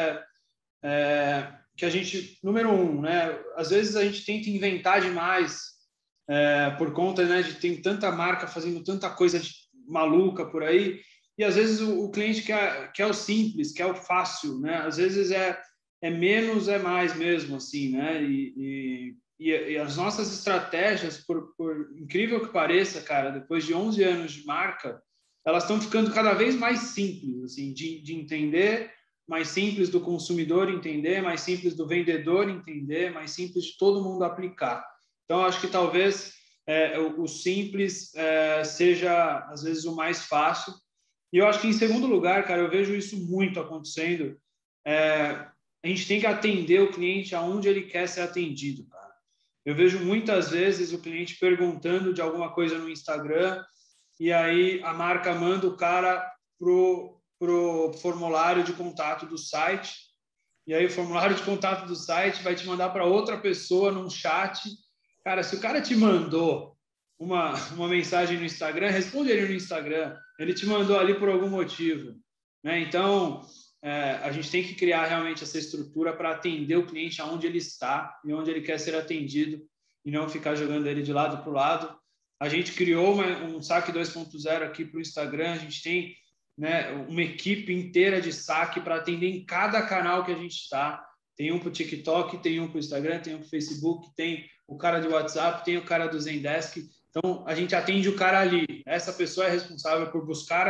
que a gente, número 1, né? Às vezes a gente tenta inventar demais por conta, né, de ter tanta marca fazendo tanta coisa maluca por aí, e às vezes o cliente quer o simples, quer o fácil, né? Às vezes é menos, é mais mesmo, assim, né? E as nossas estratégias, por incrível que pareça, cara, depois de 11 anos de marca, elas estão ficando cada vez mais simples, assim, de entender, mais simples do consumidor entender, mais simples do vendedor entender, mais simples de todo mundo aplicar. Então, acho que talvez o simples seja, às vezes, o mais fácil. E eu acho que, em segundo lugar, cara, eu vejo isso muito acontecendo. A gente tem que atender o cliente aonde ele quer ser atendido, cara. Eu vejo muitas vezes o cliente perguntando de alguma coisa no Instagram e aí a marca manda o cara pro formulário de contato do site, e aí o formulário de contato do site vai te mandar para outra pessoa num chat. Cara, se o cara te mandou uma mensagem no Instagram, responde ele no Instagram. Ele te mandou ali por algum motivo, né? Então, a gente tem que criar realmente essa estrutura para atender o cliente aonde ele está e onde ele quer ser atendido e não ficar jogando ele de lado para o lado. A gente criou um saque 2.0 aqui para o Instagram. A gente tem, né, uma equipe inteira de saque para atender em cada canal que a gente está. Tem um para o TikTok, tem um para o Instagram, tem um para o Facebook, tem o cara do WhatsApp, tem o cara do Zendesk. Então, a gente atende o cara ali. Essa pessoa é responsável por buscar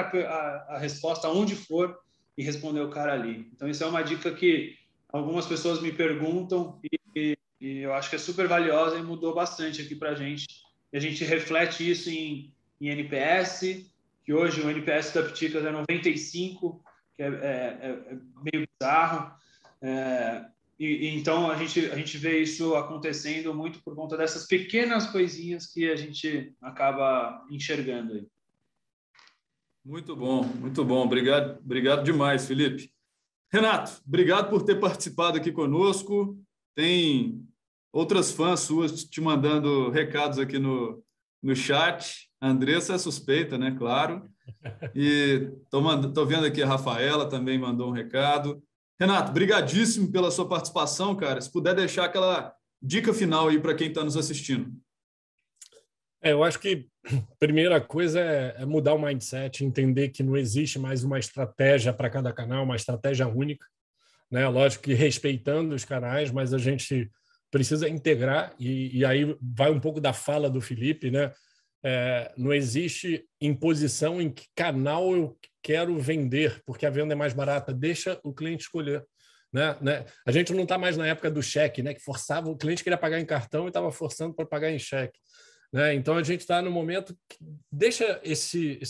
a resposta onde for e responder o cara ali. Então, isso é uma dica que algumas pessoas me perguntam e eu acho que é super valiosa e mudou bastante aqui para a gente. E a gente reflete isso em NPS, que hoje o NPS da Piticas é 95, que é meio bizarro. Então, a gente vê isso acontecendo muito por conta dessas pequenas coisinhas que a gente acaba enxergando aí. Muito bom, muito bom. Obrigado demais, Felipe. Renato, obrigado por ter participado aqui conosco. Tem outras fãs suas te mandando recados aqui no chat. A Andressa é suspeita, né? Claro. E estou vendo aqui a Rafaela também mandou um recado. Renato, brigadíssimo pela sua participação, cara. Se puder deixar aquela dica final aí para quem está nos assistindo. Eu acho que a primeira coisa é mudar o mindset, entender que não existe mais uma estratégia para cada canal, uma estratégia única, né? Lógico que respeitando os canais, mas a gente precisa integrar, e aí vai um pouco da fala do Felipe, né? Não existe imposição em que canal eu quero vender, porque a venda é mais barata. Deixa o cliente escolher. Né? A gente não está mais na época do cheque, né? Que forçava, o cliente queria pagar em cartão e estava forçando para pagar em cheque. Né? Então, a gente está no momento que deixa esse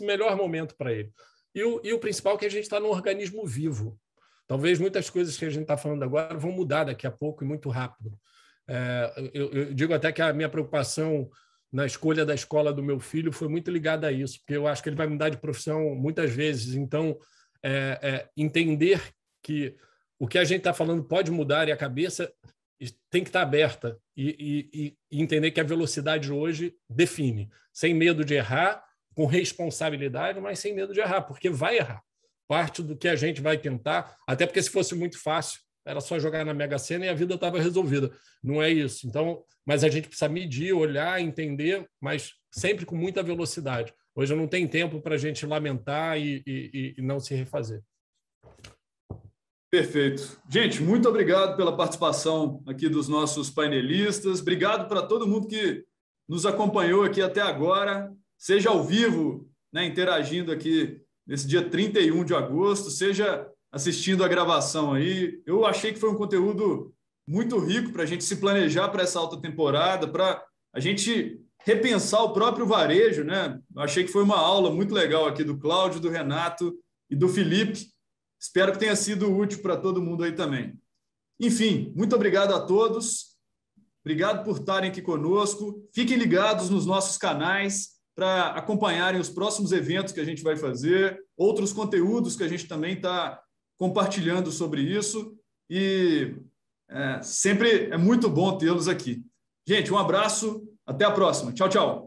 melhor momento para ele. E o principal é que a gente está num organismo vivo. Talvez muitas coisas que a gente está falando agora vão mudar daqui a pouco e muito rápido. Eu digo até que a minha preocupação na escolha da escola do meu filho foi muito ligada a isso, porque eu acho que ele vai mudar de profissão muitas vezes. Então, entender que o que a gente está falando pode mudar e a cabeça tem que estar aberta e entender que a velocidade hoje define, sem medo de errar, com responsabilidade, mas sem medo de errar, porque vai errar. Parte do que a gente vai tentar, até porque se fosse muito fácil, era só jogar na Mega Sena e a vida estava resolvida. Não é isso. Então, mas a gente precisa medir, olhar, entender, mas sempre com muita velocidade. Hoje não tem tempo para a gente lamentar e não se refazer. Perfeito. Gente, muito obrigado pela participação aqui dos nossos painelistas. Obrigado para todo mundo que nos acompanhou aqui até agora, seja ao vivo, né, interagindo aqui nesse dia 31 de agosto, seja assistindo a gravação aí. Eu achei que foi um conteúdo muito rico para a gente se planejar para essa alta temporada, para a gente repensar o próprio varejo, né? Eu achei que foi uma aula muito legal aqui do Cláudio, do Renato e do Felipe. Espero que tenha sido útil para todo mundo aí também. Enfim, muito obrigado a todos. Obrigado por estarem aqui conosco. Fiquem ligados nos nossos canais para acompanharem os próximos eventos que a gente vai fazer, outros conteúdos que a gente também está compartilhando sobre isso. E sempre é muito bom tê-los aqui. Gente, um abraço. Até a próxima. Tchau, tchau.